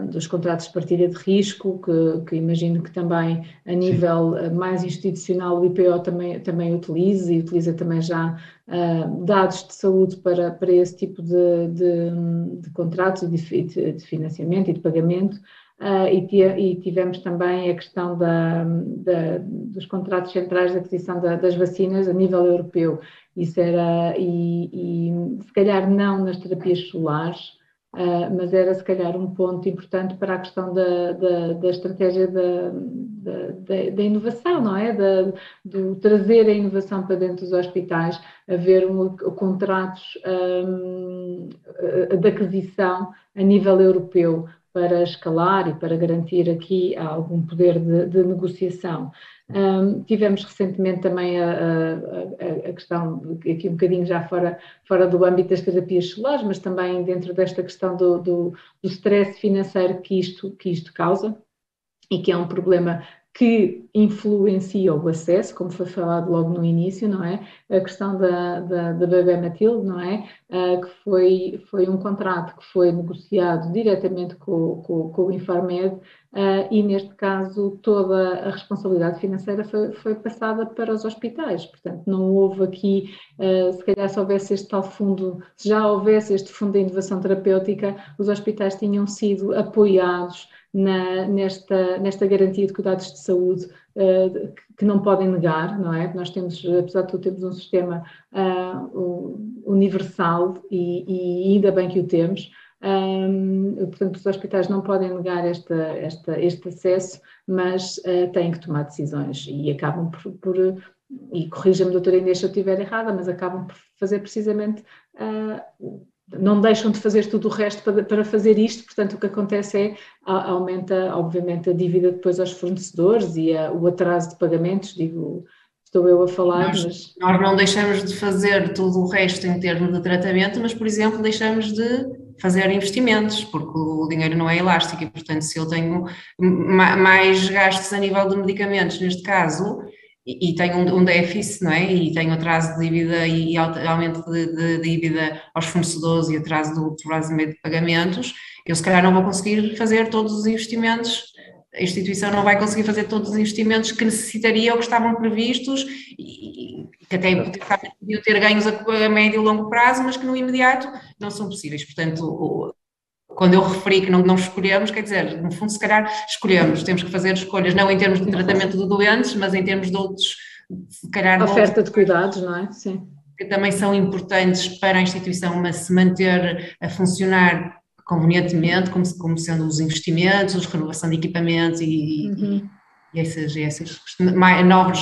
dos contratos de partilha de risco, que imagino que também a nível mais institucional o IPO também utiliza, e utiliza também já dados de saúde para esse tipo de contratos e de financiamento e de pagamento. E tivemos também a questão dos contratos centrais de aquisição das vacinas a nível europeu. Isso era, e se calhar não nas terapias solares, mas era se calhar um ponto importante para a questão da estratégia da inovação, não é? De trazer a inovação para dentro dos hospitais, haver contratos de aquisição a nível europeu, para escalar e para garantir aqui algum poder de negociação. Tivemos recentemente também a questão, aqui um bocadinho já fora do âmbito das terapias solares, mas também dentro desta questão do stress financeiro que isto causa, e que é um problema que influencia o acesso, como foi falado logo no início, não é? A questão da Bebemetil, não é? Que foi um contrato que foi negociado diretamente com o Infarmed, e neste caso toda a responsabilidade financeira foi passada para os hospitais, portanto não houve aqui, se calhar se houvesse este tal fundo, se já houvesse este fundo de inovação terapêutica, os hospitais tinham sido apoiados nesta garantia de cuidados de saúde, que não podem negar, não é? Nós temos, apesar de tudo, temos um sistema universal e ainda bem que o temos. Portanto, os hospitais não podem negar este acesso, mas têm que tomar decisões e acabam por e corrija-me, doutora Inês, se eu estiver errada, mas acabam por fazer precisamente... não deixam de fazer tudo o resto para fazer isto, portanto o que acontece é, aumenta obviamente a dívida depois aos fornecedores e o atraso de pagamentos, estou eu a falar, nós não deixamos de fazer tudo o resto em termos de tratamento, mas por exemplo deixamos de fazer investimentos, porque o dinheiro não é elástico e portanto se eu tenho mais gastos a nível de medicamentos neste caso, e tenho um déficit, não é? E tenho atraso de dívida e aumento de dívida aos fornecedores e atraso do prazo médio de pagamentos, eu se calhar não vou conseguir fazer todos os investimentos, a instituição não vai conseguir fazer todos os investimentos que necessitaria ou que estavam previstos e que até potencialmente podiam ter ganhos a médio e longo prazo, mas que no imediato não são possíveis. Portanto, quando eu referi que não escolhemos, quer dizer, no fundo, se calhar escolhemos, temos que fazer escolhas, não em termos de tratamento de doentes, mas em termos de outros, se calhar... Oferta de cuidados, não é? Sim. Que também são importantes para a instituição se manter a funcionar convenientemente, como sendo os investimentos, a renovação de equipamentos e essas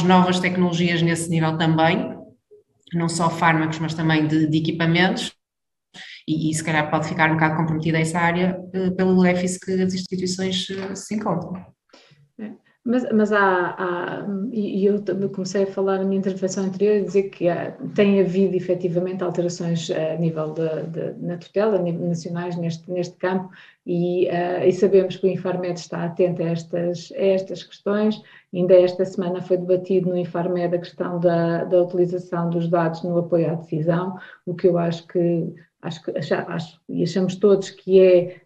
novas tecnologias nesse nível também, não só fármacos, mas também de equipamentos. E se calhar pode ficar um bocado comprometida essa área pelo déficit que as instituições se encontram. Mas eu comecei a falar na minha intervenção anterior e dizer que tem havido efetivamente alterações a nível na tutela, a nível nacionais neste campo e sabemos que o Infarmed está atento a estas questões. Ainda esta semana foi debatido no Infarmed a questão da utilização dos dados no apoio à decisão, o que eu acho e achamos todos que é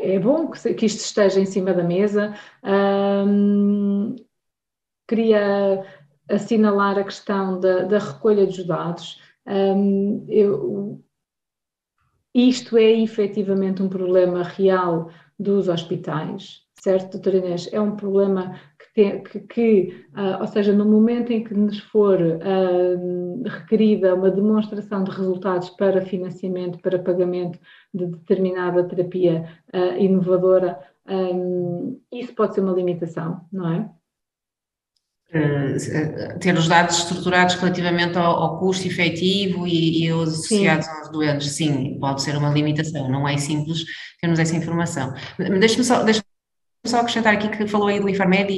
é bom que isto esteja em cima da mesa. Queria assinalar a questão da recolha dos dados. Isto é efetivamente um problema real dos hospitais, certo, doutora Inês? É um problema ou seja, no momento em que nos for requerida uma demonstração de resultados para financiamento, para pagamento de determinada terapia inovadora, isso pode ser uma limitação, não é? Ter os dados estruturados relativamente ao custo efetivo e os associados aos doentes, sim, pode ser uma limitação, não é simples termos essa informação. Deixe-me só acrescentar aqui que falou aí do Infarmed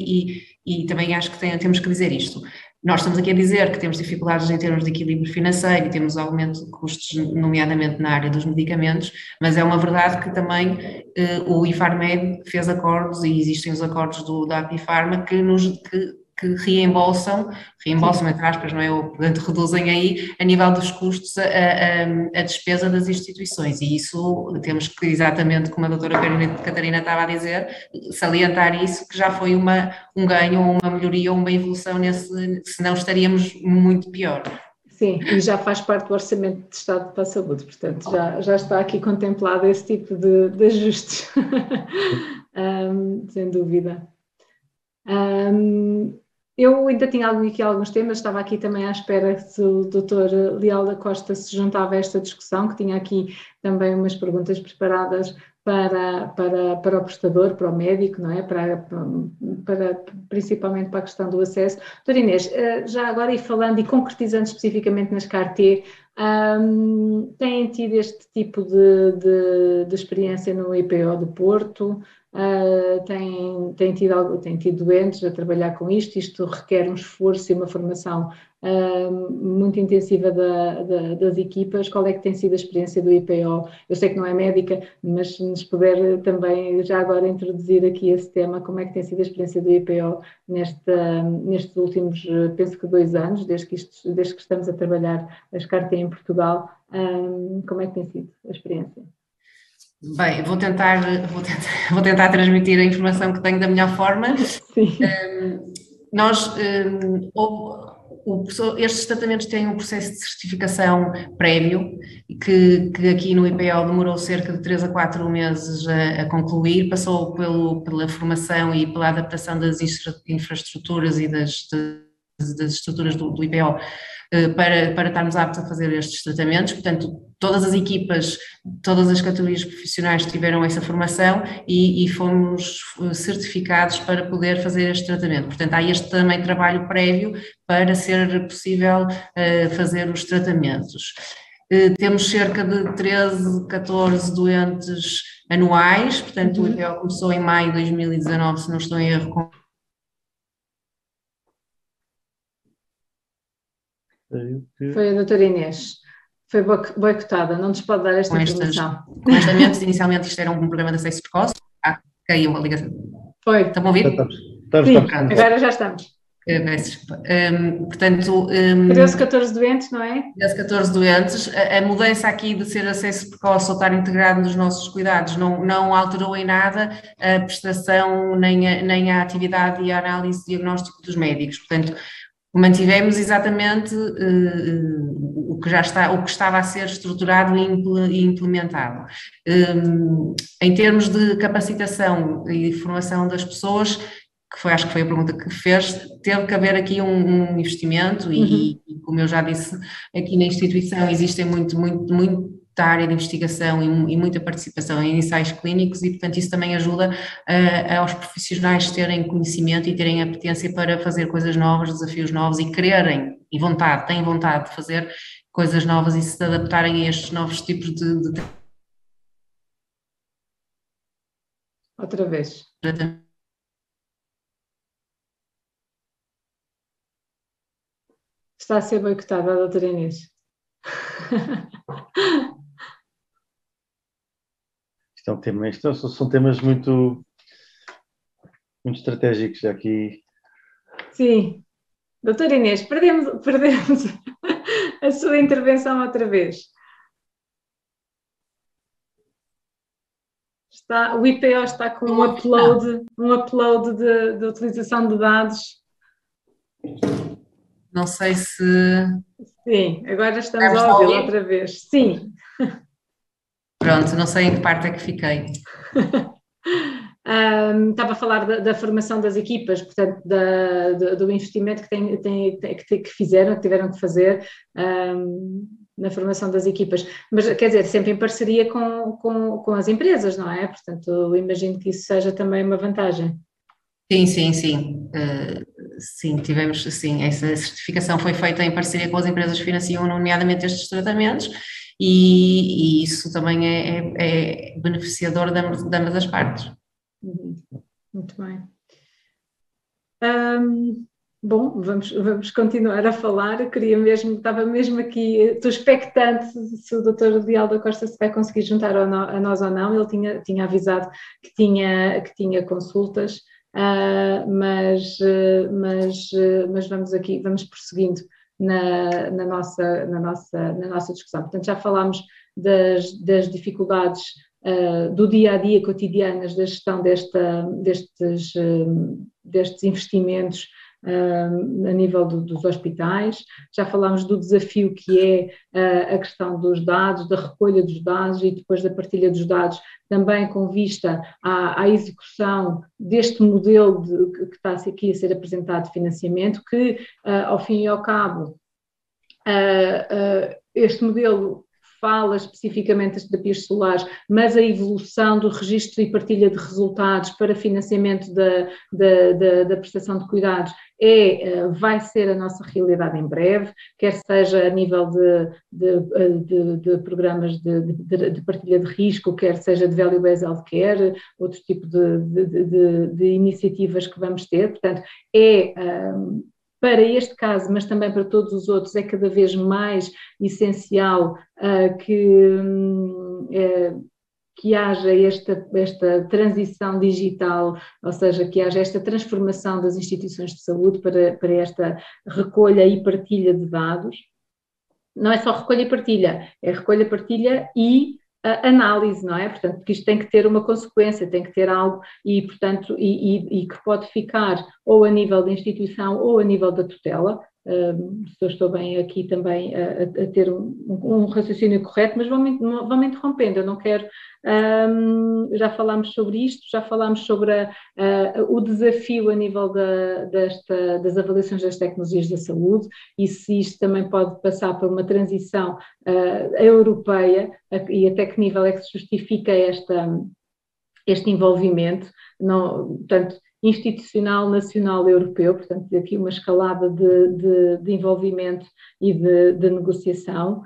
e também acho que temos que dizer isto. Nós estamos aqui a dizer que temos dificuldades em termos de equilíbrio financeiro e temos aumento de custos, nomeadamente na área dos medicamentos, mas é uma verdade que também o Infarmed fez acordos e existem os acordos da Apifarma que reembolsam entre aspas, não é? Ou, portanto, reduzem aí a nível dos custos a despesa das instituições e isso temos que, exatamente como a doutora Catarina estava a dizer, salientar isso, que já foi um ganho, uma melhoria ou uma evolução senão estaríamos muito pior. Sim, e já faz parte do Orçamento de Estado para a Saúde, portanto já está aqui contemplado esse tipo de ajustes, sem dúvida. Eu ainda tinha aqui alguns temas, estava aqui também à espera se o Dr. Leal da Costa se juntava a esta discussão, que tinha aqui também umas perguntas preparadas para o prestador, para o médico, não é? Principalmente para a questão do acesso. Doutora Inês, já agora e falando e concretizando especificamente nas CAR-T, têm tido este tipo de experiência no IPO do Porto? Têm tido doentes a trabalhar com isto requer um esforço e uma formação muito intensiva das equipas. Qual é que tem sido a experiência do IPO? Eu sei que não é médica, mas se nos puder também já agora introduzir aqui esse tema, como é que tem sido a experiência do IPO nestes últimos, penso que 2 anos, desde que estamos a trabalhar as CAR-T em Portugal, como é que tem sido a experiência? Bem, vou tentar transmitir a informação que tenho da melhor forma. Sim. Estes tratamentos têm um processo de certificação prévio, que aqui no IPO demorou cerca de 3 a 4 meses a concluir, passou pela formação e pela adaptação das infraestruturas e das estruturas do IPO para estarmos aptos a fazer estes tratamentos. Portanto, todas as equipas, todas as categorias profissionais tiveram essa formação e fomos certificados para poder fazer este tratamento. Portanto, há este também trabalho prévio para ser possível fazer os tratamentos. Temos cerca de 13, 14 doentes anuais, portanto, o IPO começou em maio de 2019, se não estou em erro, Foi a doutora Inês, foi boicotada, não nos pode dar esta informação. Com estas inicialmente isto era um programa de acesso precoce, caiu uma ligação. Foi. Estão a ouvir? Sim, agora já estamos. Peço desculpa. Portanto, 13, 14 doentes, não é? 13, 14 doentes. A mudança aqui de ser acesso precoce ou estar integrado nos nossos cuidados não alterou em nada a prestação, nem a atividade e a análise de diagnóstico dos médicos. Portanto, mantivemos exatamente o que estava a ser estruturado e implementado. Em termos de capacitação e formação das pessoas, acho que foi a pergunta que fez, teve que haver aqui um investimento e como eu já disse, aqui na instituição existem muita área de investigação e muita participação em ensaios clínicos e, portanto, isso também ajuda aos profissionais terem conhecimento e terem apetência para fazer coisas novas, desafios novos e quererem e têm vontade de fazer coisas novas e se adaptarem a estes novos tipos de Outra vez. Está a ser boicotada a doutora Inês. Isto é um tema, são temas muito estratégicos aqui. Sim. Doutora Inês, perdemos a sua intervenção outra vez. O IPO está com um upload de utilização de dados. Não sei se... Sim, agora estamos a ouvir outra vez. Sim. Pronto, não sei em que parte é que fiquei. Estava a falar da formação das equipas, portanto, do investimento que tiveram que fazer na formação das equipas. Mas, quer dizer, sempre em parceria com as empresas, não é? Portanto, imagino que isso seja também uma vantagem. Sim. Sim, tivemos, sim, essa certificação foi feita em parceria com as empresas que financiam, nomeadamente estes tratamentos, e isso também é beneficiador de ambas as partes. Muito bem. Bom, vamos continuar a falar. Estava mesmo aqui, estou expectante se o Dr. Leal da Costa se vai conseguir juntar a nós ou não. Ele tinha avisado que tinha consultas. Mas vamos prosseguindo na nossa discussão. Portanto, já falámos das dificuldades do dia a dia cotidianas da gestão destes investimentos a nível dos hospitais, já falámos do desafio que é a questão dos dados, da recolha dos dados e depois da partilha dos dados, também com vista à execução deste modelo que está aqui a ser apresentado de financiamento, que ao fim e ao cabo este modelo fala especificamente das terapias solares, mas a evolução do registro e partilha de resultados para financiamento da prestação de cuidados vai ser a nossa realidade em breve, quer seja a nível de programas de partilha de risco, quer seja de value-based healthcare, outro tipo de iniciativas que vamos ter. Portanto, para este caso, mas também para todos os outros, é cada vez mais essencial que haja esta transição digital, ou seja, que haja esta transformação das instituições de saúde para esta recolha e partilha de dados. Não é só recolha e partilha, é recolha, partilha e análise, não é? Portanto, porque isto tem que ter uma consequência, tem que ter algo e, portanto, e que pode ficar ou a nível da instituição ou a nível da tutela. Se eu estou bem aqui também a ter um raciocínio correto, mas vão-me interrompendo, eu não quero, já falámos sobre isto, já falámos sobre o desafio a nível das avaliações das tecnologias da saúde e se isto também pode passar por uma transição europeia e até que nível é que se justifica este envolvimento, portanto, institucional, nacional, europeu, portanto, aqui uma escalada de envolvimento e de negociação,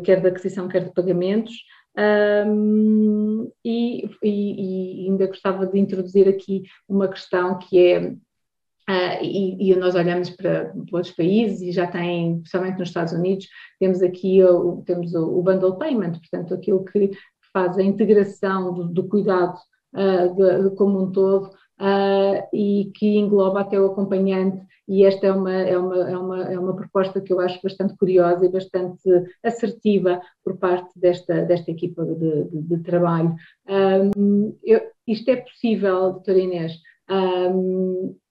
quer de aquisição, quer de pagamentos, e ainda gostava de introduzir aqui uma questão que é, e nós olhamos para outros países e já tem, principalmente nos Estados Unidos, temos aqui temos o bundle payment, portanto, aquilo que faz a integração do cuidado como um todo, e que engloba até o acompanhante, e esta é uma proposta que eu acho bastante curiosa e bastante assertiva por parte desta equipa de trabalho. Isto é possível, doutora Inês,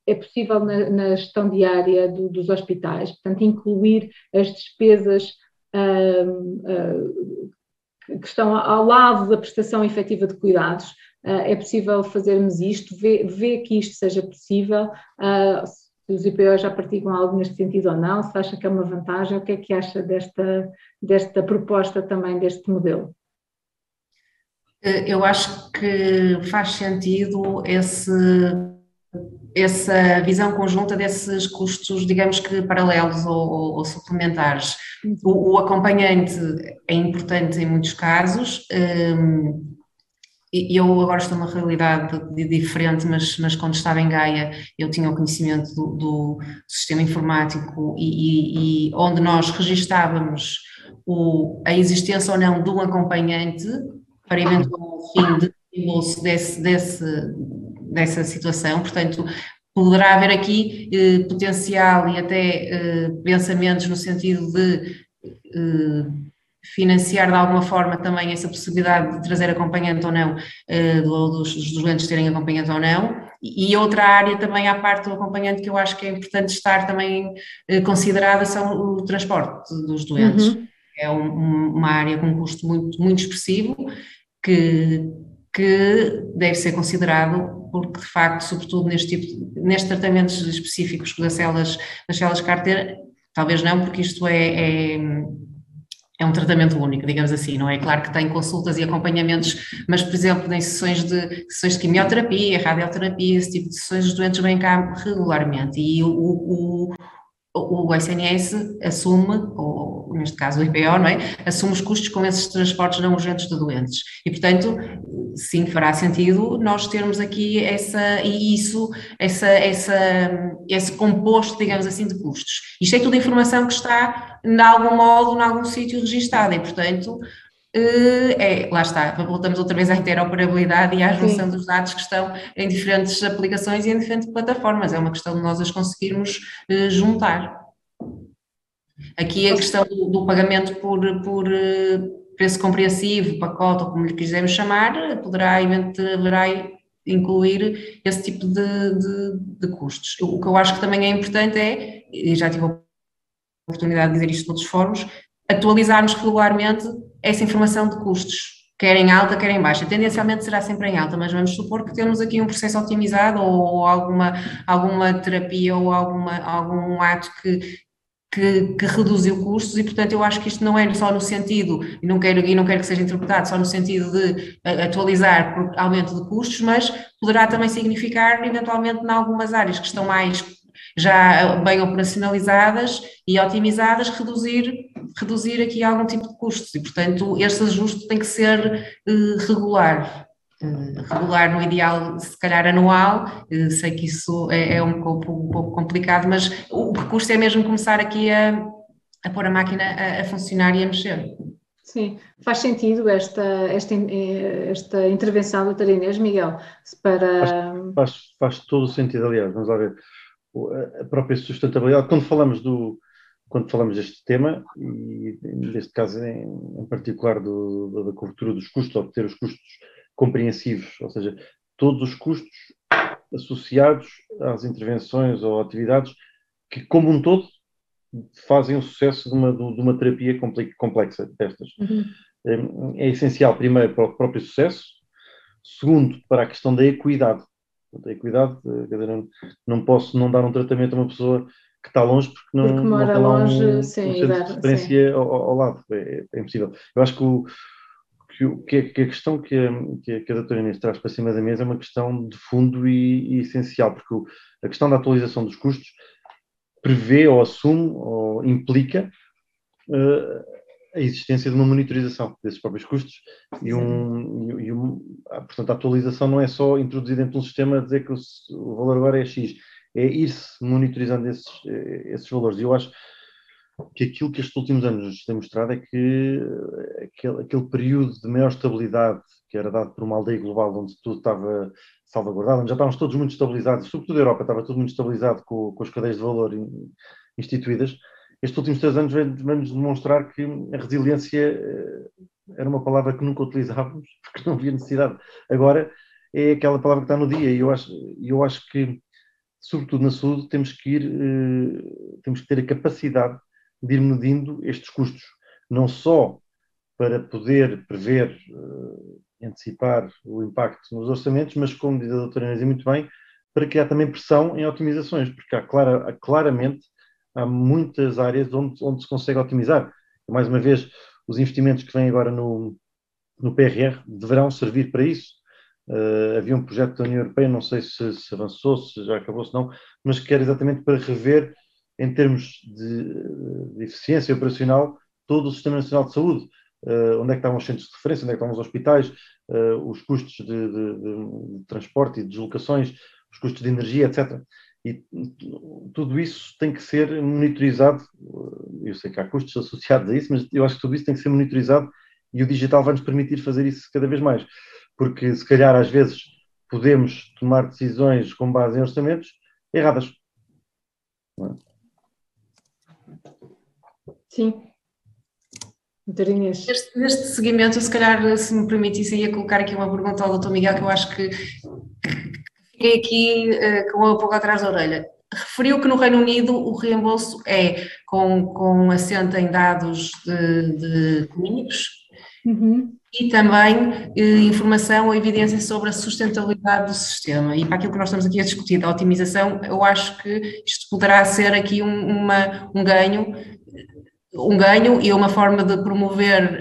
é possível na gestão diária dos hospitais, portanto, incluir as despesas que estão ao lado da prestação efetiva de cuidados. É possível fazermos isto, vê que isto seja possível, se os IPOs já praticam algo neste sentido ou não, se acha que é uma vantagem, o que é que acha desta proposta também, deste modelo? Eu acho que faz sentido essa visão conjunta desses custos, digamos que paralelos ou suplementares. O acompanhante é importante em muitos casos. Eu agora estou numa realidade diferente, mas quando estava em Gaia eu tinha o conhecimento do sistema informático e onde nós registávamos a existência ou não de um acompanhante para eventual fim de reembolso dessa situação. Portanto, poderá haver aqui potencial e até pensamentos no sentido de financiar de alguma forma também essa possibilidade de trazer acompanhante ou não, dos doentes terem acompanhante ou não, e outra área também à parte do acompanhante que eu acho que é importante estar também considerada são o transporte dos doentes. Uhum. É uma área com um custo muito, muito expressivo que deve ser considerado, porque de facto, sobretudo nestes tratamentos específicos das células CAR-T, talvez não, porque isto é um tratamento único, digamos assim, não é? Claro que tem consultas e acompanhamentos, mas, por exemplo, em sessões de quimioterapia, radioterapia, esse tipo de sessões, os doentes vêm cá regularmente e o SNS assume, ou neste caso o IPO, não é? Assume os custos com esses transportes não urgentes de doentes. E, portanto, sim, fará sentido nós termos aqui esse composto, digamos assim, de custos. Isto é tudo informação que está, de algum modo, em algum sítio registada e, portanto, lá está, voltamos outra vez à interoperabilidade e à junção dos dados que estão em diferentes aplicações e em diferentes plataformas. É uma questão de nós as conseguirmos juntar. Aqui a questão do pagamento por preço compreensivo, pacote, ou como lhe quisermos chamar, poderá incluir esse tipo de custos. O que eu acho que também é importante e já tive a oportunidade de dizer isto noutros fóruns, atualizarmos regularmente essa informação de custos, quer em alta, quer em baixa. Tendencialmente será sempre em alta, mas vamos supor que temos aqui um processo otimizado ou alguma terapia ou algum ato que reduziu custos e, portanto, eu acho que isto não é só no sentido, e não quero que seja interpretado só no sentido de atualizar por aumento de custos, mas poderá também significar, eventualmente, em algumas áreas que estão mais já bem operacionalizadas e otimizadas, reduzir aqui algum tipo de custos e, portanto, este ajuste tem que ser regular. Regular no ideal, se calhar anual, sei que isso é um pouco complicado, mas o percurso é mesmo começar aqui a pôr a máquina a funcionar e a mexer. Sim, faz sentido esta intervenção da doutora Inês, Miguel, para... Faz todo o sentido, aliás, vamos lá ver, a própria sustentabilidade, quando falamos deste tema, e neste caso em particular da cobertura dos custos, ou de ter os custos compreensivos, ou seja, todos os custos associados às intervenções ou atividades que, como um todo, fazem o sucesso de uma terapia complexa destas. Uhum. É essencial, primeiro, para o próprio sucesso, segundo, para a questão da equidade. A equidade, não posso não dar um tratamento a uma pessoa que está longe porque Porque não mora tem lá longe, um sim, centro de referência ao lado. É impossível. Eu acho que a questão que a doutora Inês traz para cima da mesa é uma questão de fundo e essencial, porque a questão da atualização dos custos prevê ou assume ou implica a existência de uma monitorização desses próprios custos portanto, a atualização não é só introduzir dentro de um sistema a dizer que o valor agora é X, é ir-se monitorizando esses valores. E eu acho que aquilo que estes últimos anos nos têm mostrado é que aquele período de maior estabilidade que era dado por uma aldeia global onde tudo estava salvaguardado, onde já estávamos todos muito estabilizados, sobretudo a Europa estava tudo muito estabilizado com as cadeias de valor instituídas. Estes últimos 3 anos vem-nos demonstrar que a resiliência era uma palavra que nunca utilizávamos, porque não havia necessidade. Agora é aquela palavra que está no dia, e eu acho que, sobretudo na saúde, temos que ter a capacidade de ir medindo estes custos, não só para poder prever, antecipar o impacto nos orçamentos, mas, como diz a doutora Inês muito bem, para criar também pressão em otimizações, porque claramente há muitas áreas onde se consegue otimizar. Mais uma vez, os investimentos que vêm agora no PRR deverão servir para isso. Havia um projeto da União Europeia, não sei se avançou, se já acabou, se não, mas que era exatamente para rever, em termos de eficiência operacional, todo o Sistema Nacional de Saúde. Onde é que estavam os centros de referência, onde é que estavam os hospitais, os custos de transporte e de deslocações, os custos de energia, etc. E tudo isso tem que ser monitorizado. Eu sei que há custos associados a isso, mas eu acho que tudo isso tem que ser monitorizado e o digital vai nos permitir fazer isso cada vez mais. Porque, se calhar, às vezes podemos tomar decisões com base em orçamentos erradas. Não é? Sim. Neste seguimento, se calhar, se me permitissem, ia colocar aqui uma pergunta ao Dr. Miguel, que eu acho que fiquei aqui com um pouco atrás da orelha. Referiu que no Reino Unido o reembolso é com assento em dados de clínicos. Uhum. E também informação ou evidência sobre a sustentabilidade do sistema. E para aquilo que nós estamos aqui a discutir, da otimização, eu acho que isto poderá ser aqui um ganho e uma forma de promover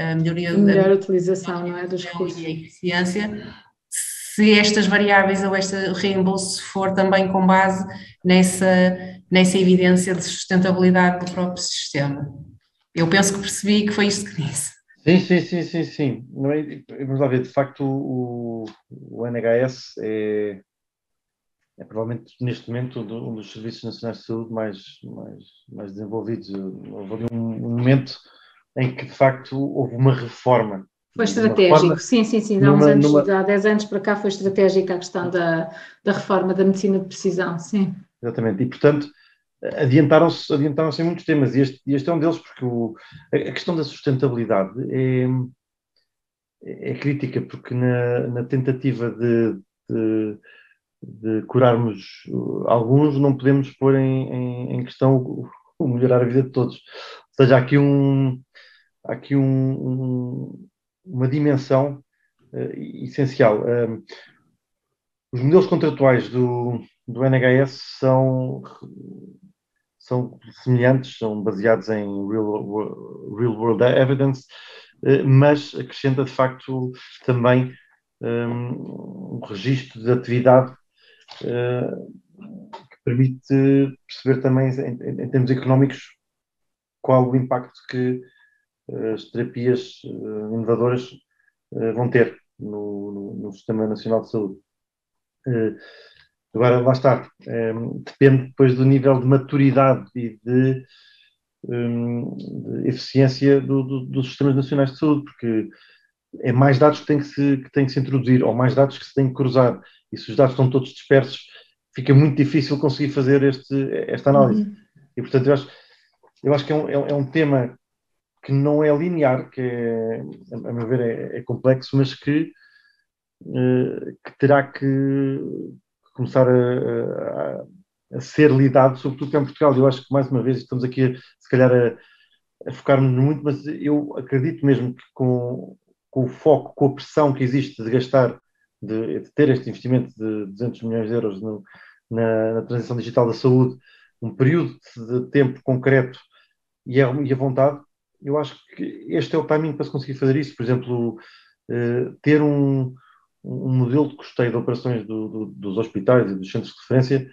a melhoria a melhor utilização, não é, dos recursos. E a eficiência, se estas variáveis ou este reembolso for também com base nessa evidência de sustentabilidade do próprio sistema. Eu penso que percebi que foi isto que disse. Sim. Não é, vamos lá ver, de facto o NHS é provavelmente neste momento um dos serviços nacionais de saúde mais desenvolvidos. Houve ali um momento em que de facto houve uma reforma. Foi estratégico, sim, há 10 anos para cá foi estratégica a questão da reforma da medicina de precisão, sim. Exatamente, e portanto adiantaram-se em muitos temas, e este é um deles, porque a questão da sustentabilidade é crítica, porque na tentativa de curarmos alguns, não podemos pôr em questão o melhorar a vida de todos. Ou seja, há aqui uma dimensão essencial. Os modelos contratuais do NHS são semelhantes, são baseados em real world evidence, mas acrescenta de facto também um registro de atividade que permite perceber também em termos económicos qual o impacto que as terapias inovadoras vão ter no Sistema Nacional de Saúde. Agora, lá está, depende depois do nível de maturidade e de eficiência dos sistemas nacionais de saúde, porque é mais dados que têm que se introduzir, ou mais dados que se têm que cruzar, e se os dados estão todos dispersos, fica muito difícil conseguir fazer esta análise. E, portanto, eu acho que é um tema que não é linear, que a meu ver é complexo, mas que terá que começar a ser lidado, sobretudo cá em Portugal. Eu acho que, mais uma vez, estamos aqui, se calhar, a focar-nos muito, mas eu acredito mesmo que com o foco, com a pressão que existe de gastar, de ter este investimento de 200 milhões de euros na transição digital da saúde, um período de tempo concreto e a vontade, eu acho que este é o timing para se conseguir fazer isso. Por exemplo, ter um modelo de custeio de operações dos hospitais e dos centros de referência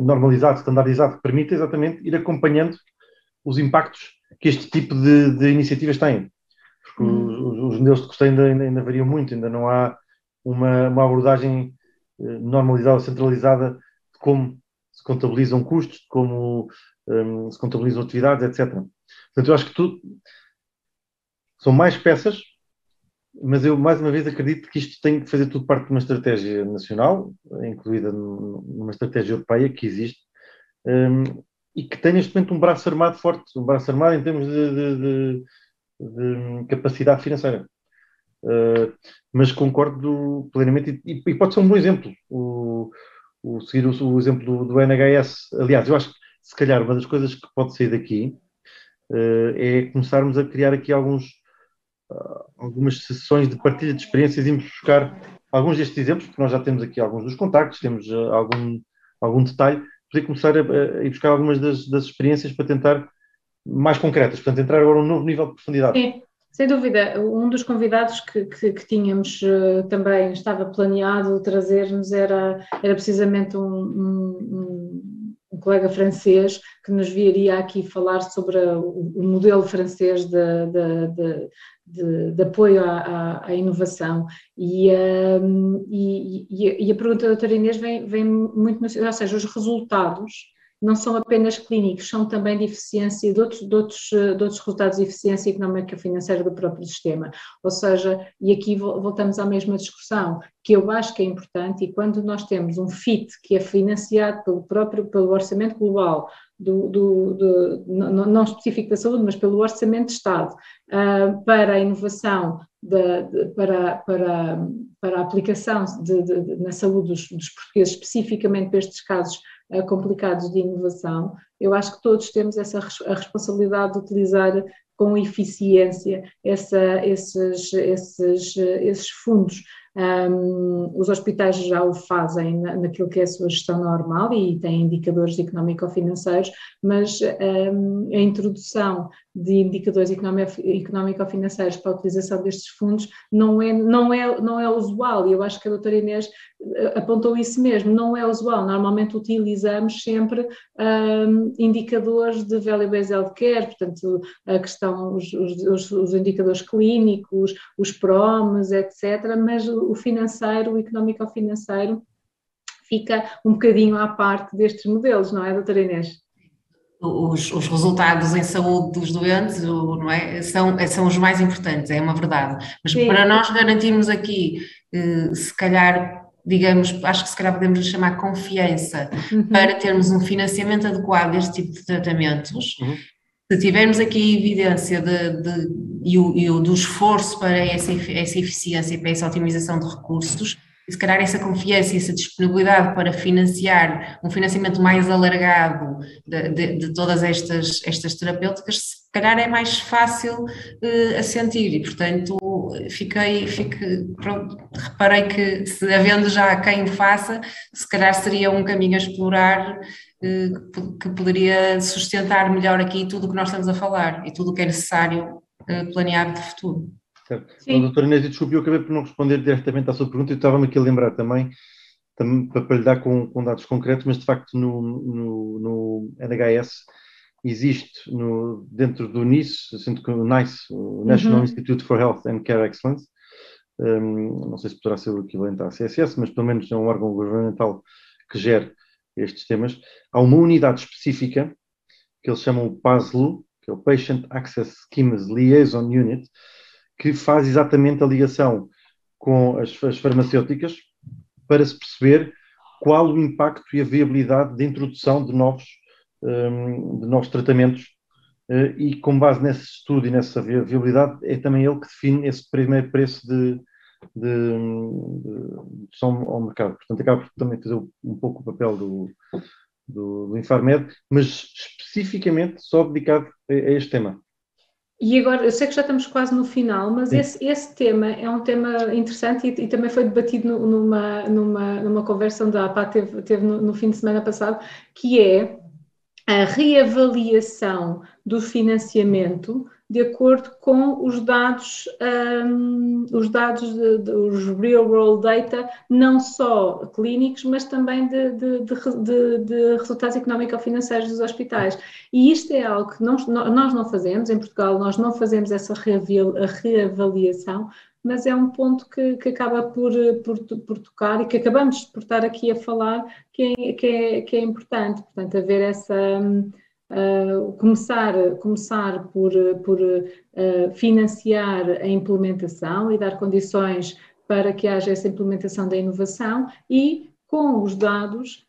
normalizado, standardizado, que permite exatamente ir acompanhando os impactos que este tipo de iniciativas têm. Porque os modelos de custeio ainda variam muito, ainda não há uma abordagem normalizada, centralizada de como se contabilizam custos, de como se contabilizam atividades, etc. Portanto, eu acho que são mais peças, mas eu, mais uma vez, acredito que isto tem que fazer tudo parte de uma estratégia nacional, incluída numa estratégia europeia que existe, e que tem neste momento um braço armado forte, um braço armado em termos de capacidade financeira. Mas concordo plenamente, e pode ser um bom exemplo, seguir o exemplo do NHS. Aliás, eu acho que, se calhar, uma das coisas que pode sair daqui é começarmos a criar aqui algumas sessões de partilha de experiências e irmos buscar alguns destes exemplos, porque nós já temos aqui alguns dos contactos, temos algum detalhe, poder começar a ir buscar algumas das experiências para tentar mais concretas, portanto, entrar agora num novo nível de profundidade. Sim, sem dúvida. Um dos convidados que tínhamos também estava planeado trazer-nos era precisamente um colega francês que nos viria aqui falar sobre o modelo francês de apoio à inovação. E a pergunta da doutora Inês vem muito, ou seja, os resultados não são apenas clínicos, são também de eficiência, de outros resultados de eficiência económica e financeira do próprio sistema. Ou seja, e aqui voltamos à mesma discussão, que eu acho que é importante, e quando nós temos um FIT que é financiado pelo orçamento global, não específico da saúde, mas pelo orçamento de Estado, para a inovação, para a aplicação na saúde dos portugueses, especificamente para estes casos complicados de inovação, eu acho que todos temos a responsabilidade de utilizar com eficiência esses fundos. Os hospitais já o fazem naquilo que é a sua gestão normal e têm indicadores económico-financeiros, mas a introdução de indicadores económico-financeiros para a utilização destes fundos não é usual, e eu acho que a doutora Inês apontou isso mesmo, não é usual. Normalmente utilizamos sempre indicadores de value-based healthcare, portanto a questão, os indicadores clínicos, os PROMs, etc., mas o financeiro, o económico-financeiro fica um bocadinho à parte destes modelos, não é, doutora Inês? Os resultados em saúde dos doentes, não é, são os mais importantes, é uma verdade. Mas sim, para nós garantirmos aqui, se calhar, digamos, acho que se calhar podemos chamar confiança, para termos um financiamento adequado deste tipo de tratamentos, se tivermos aqui a evidência do esforço para essa eficiência e para essa otimização de recursos, e se calhar essa confiança e essa disponibilidade para financiar um financiamento mais alargado de todas estas terapêuticas, se calhar é mais fácil a sentir, e portanto reparei que, se havendo já quem o faça, se calhar seria um caminho a explorar que poderia sustentar melhor aqui tudo o que nós estamos a falar e tudo o que é necessário planear de futuro. Sim. Doutora Inês, desculpe, eu acabei por não responder diretamente à sua pergunta, eu estava-me aqui a lembrar também para lhe dar com dados concretos, mas de facto no NHS existe dentro do NICE, o National Institute for Health and Care Excellence, não sei se poderá ser o equivalente à CSS, mas pelo menos é um órgão governamental que gere estes temas. Há uma unidade específica que eles chamam o PASLU, que é o Patient Access Schemes Liaison Unit, que faz exatamente a ligação com as farmacêuticas para se perceber qual o impacto e a viabilidade de introdução de novos tratamentos, e com base nesse estudo e nessa viabilidade é também ele que define esse primeiro preço de introdução ao mercado. Portanto, acaba por também fazer um pouco o papel do Infarmed, mas especificamente só dedicado a este tema. E agora, eu sei que já estamos quase no final, mas esse tema é um tema interessante e também foi debatido numa conversa onde a APA teve no fim de semana passado, que é a reavaliação do financiamento de acordo com os dados os real world data, não só clínicos, mas também de resultados económico-financeiros dos hospitais. E isto é algo que nós não fazemos, em Portugal nós não fazemos essa reavaliação, mas é um ponto que acaba por tocar e que acabamos por estar aqui a falar, que é importante. Portanto, haver essa... começar por financiar a implementação e dar condições para que haja essa implementação da inovação e, com os dados,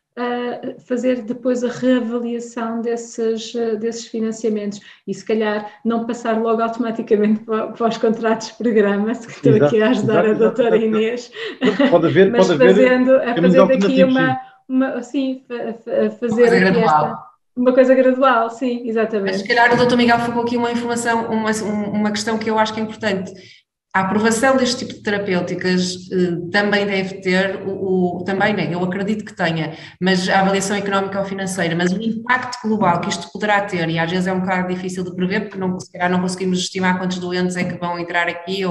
fazer depois a reavaliação desses financiamentos e se calhar não passar logo automaticamente para os contratos de programa, que estou aqui a ajudar a doutora Inês, pode haver, mas fazendo aqui fazer aqui uma coisa gradual, sim, exatamente. Mas se calhar o Dr. Miguel focou aqui uma informação, uma questão que eu acho que é importante. A aprovação deste tipo de terapêuticas também deve ter, eu acredito que tenha, mas a avaliação económica ou financeira, mas o impacto global que isto poderá ter, e às vezes é um bocado difícil de prever, porque se calhar não conseguimos estimar quantos doentes é que vão entrar aqui,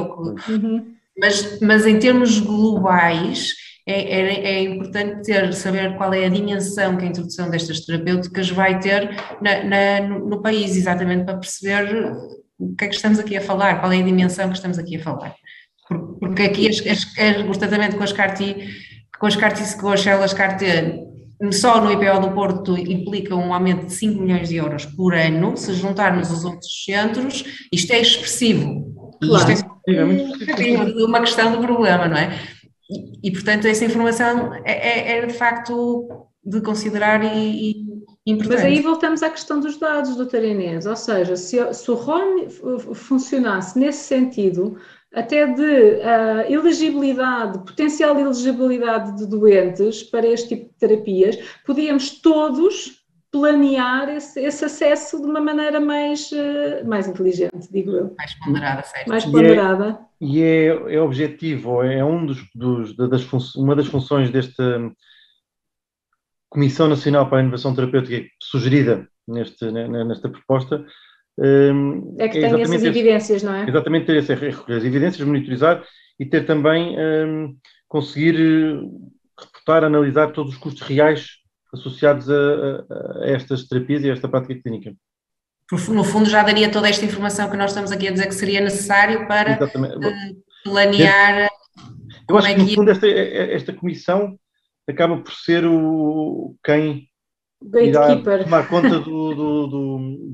mas em termos globais é importante saber qual é a dimensão que a introdução destas terapêuticas vai ter no país, exatamente para perceber o que é que estamos aqui a falar, qual é a dimensão que estamos aqui a falar. Porque aqui, o tratamento com as células CAR-T, só no IPO do Porto implica um aumento de 5 milhões de euros por ano. Se juntarmos os outros centros, isto é expressivo. Claro. E isto é uma questão do problema, não é? E portanto, essa informação é de facto de considerar e importante. Mas aí voltamos à questão dos dados, doutora Inês, ou seja, se o RON funcionasse nesse sentido, até de potencial elegibilidade de doentes para este tipo de terapias, podíamos todos planear esse acesso de uma maneira mais inteligente, digo eu. Mais ponderada, certo. Mais ponderada. E é objetivo, é uma das funções desta Comissão Nacional para a Inovação Terapêutica sugerida nesta proposta. É que tem essas evidências, não é? Exatamente, ter recolher as evidências, monitorizar e ter também conseguir reportar, analisar todos os custos reais associados a estas terapias e a esta prática clínica. No fundo, já daria toda esta informação que nós estamos aqui a dizer que seria necessário para planear. Eu acho que, no fundo, esta comissão acaba por ser quem irá tomar conta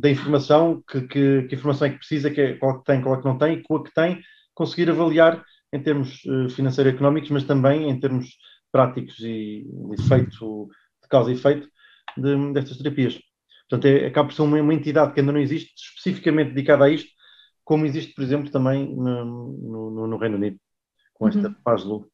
da informação, que informação é que precisa, qual que tem, qual que não tem, e com a que tem, conseguir avaliar em termos financeiro-económicos, mas também em termos práticos e de efeito, de causa e efeito destas terapias. Portanto, acaba por ser uma entidade que ainda não existe especificamente dedicada a isto, como existe, por exemplo, também no Reino Unido, com esta PASLU.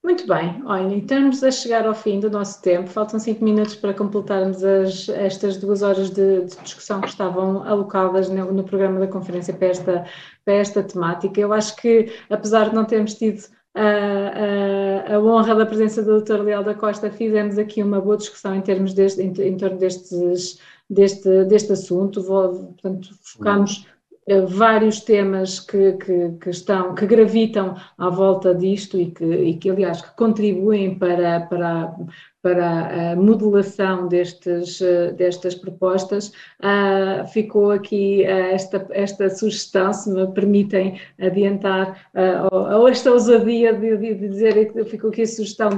Muito bem, olha, estamos a chegar ao fim do nosso tempo, faltam 5 minutos para completarmos estas 2 horas de discussão que estavam alocadas no programa da conferência para esta temática. Eu acho que, apesar de não termos tido a honra da presença do Dr. Leal da Costa, fizemos aqui uma boa discussão em termos em torno deste assunto. Portanto, focámos vários temas que gravitam à volta disto e que aliás, que contribuem para a modelação destas propostas. Ficou aqui esta sugestão, se me permitem adiantar, ou esta ousadia de dizer que ficou aqui a sugestão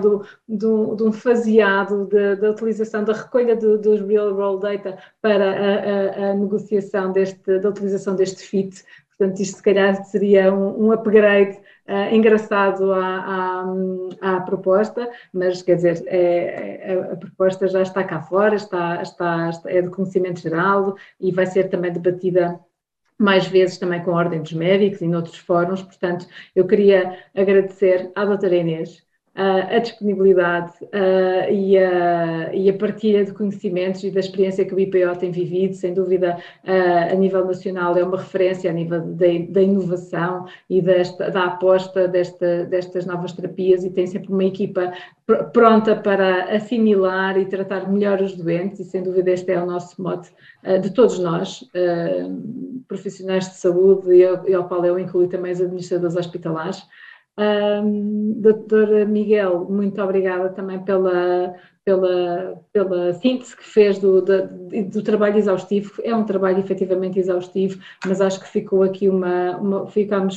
de um faseado da utilização da recolha dos Real World Data para a negociação da utilização deste FIT. Portanto, isto se calhar seria um upgrade engraçado à proposta, mas quer dizer, a proposta já está cá fora, é de conhecimento geral e vai ser também debatida mais vezes também com a Ordem dos Médicos e noutros fóruns. Portanto, eu queria agradecer à doutora Inês a disponibilidade e a partilha de conhecimentos e da experiência que o IPO tem vivido. Sem dúvida, a nível nacional é uma referência a nível da inovação e da aposta destas novas terapias, e tem sempre uma equipa pronta para assimilar e tratar melhor os doentes, e sem dúvida este é o nosso mote de todos nós, profissionais de saúde, e ao qual eu incluo também os administradores hospitalares. Dr. Miguel, muito obrigada também pela síntese que fez do trabalho exaustivo. É um trabalho efetivamente exaustivo, mas acho que ficou aqui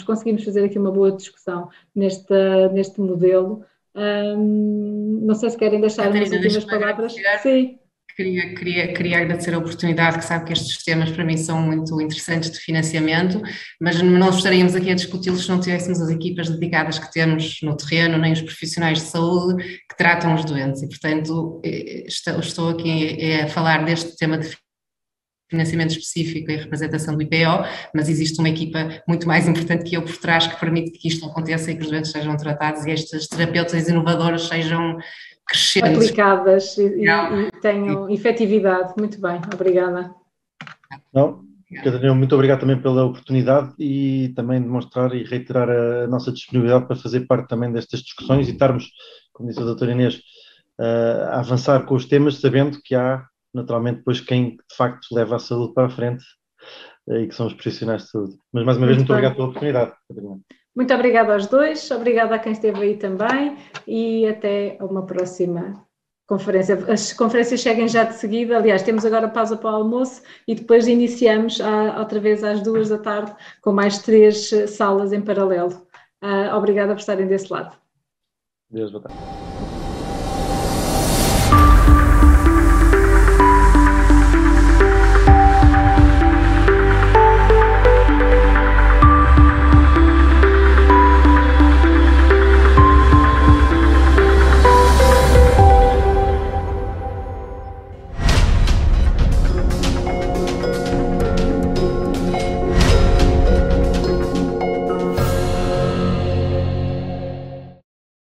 conseguimos fazer aqui uma boa discussão neste modelo. Não sei se querem deixar umas últimas palavras. Sim. Queria agradecer a oportunidade, que sabe que estes temas para mim são muito interessantes de financiamento, mas não estaríamos aqui a discuti-los se não tivéssemos as equipas dedicadas que temos no terreno, nem os profissionais de saúde que tratam os doentes, e portanto estou aqui a falar deste tema de financiamento específico e representação do IPO, mas existe uma equipa muito mais importante que eu por trás que permite que isto aconteça e que os doentes sejam tratados e estas terapeutas inovadoras sejam crescentes. Aplicadas e tenham efetividade. Muito bem, obrigada. Não, Catarina, muito obrigado também pela oportunidade e também demonstrar e reiterar a nossa disponibilidade para fazer parte também destas discussões e estarmos, como disse a doutora Inês, a avançar com os temas, sabendo que há naturalmente depois quem de facto leva a saúde para a frente e que são os profissionais de saúde. Mas mais uma vez, muito obrigado pela oportunidade, Catarina. Muito obrigada aos dois, obrigada a quem esteve aí também e até uma próxima conferência. As conferências seguem já de seguida, aliás, temos agora pausa para o almoço e depois iniciamos outra vez às 14h com mais 3 salas em paralelo. Obrigada por estarem desse lado. Deus, boa tarde.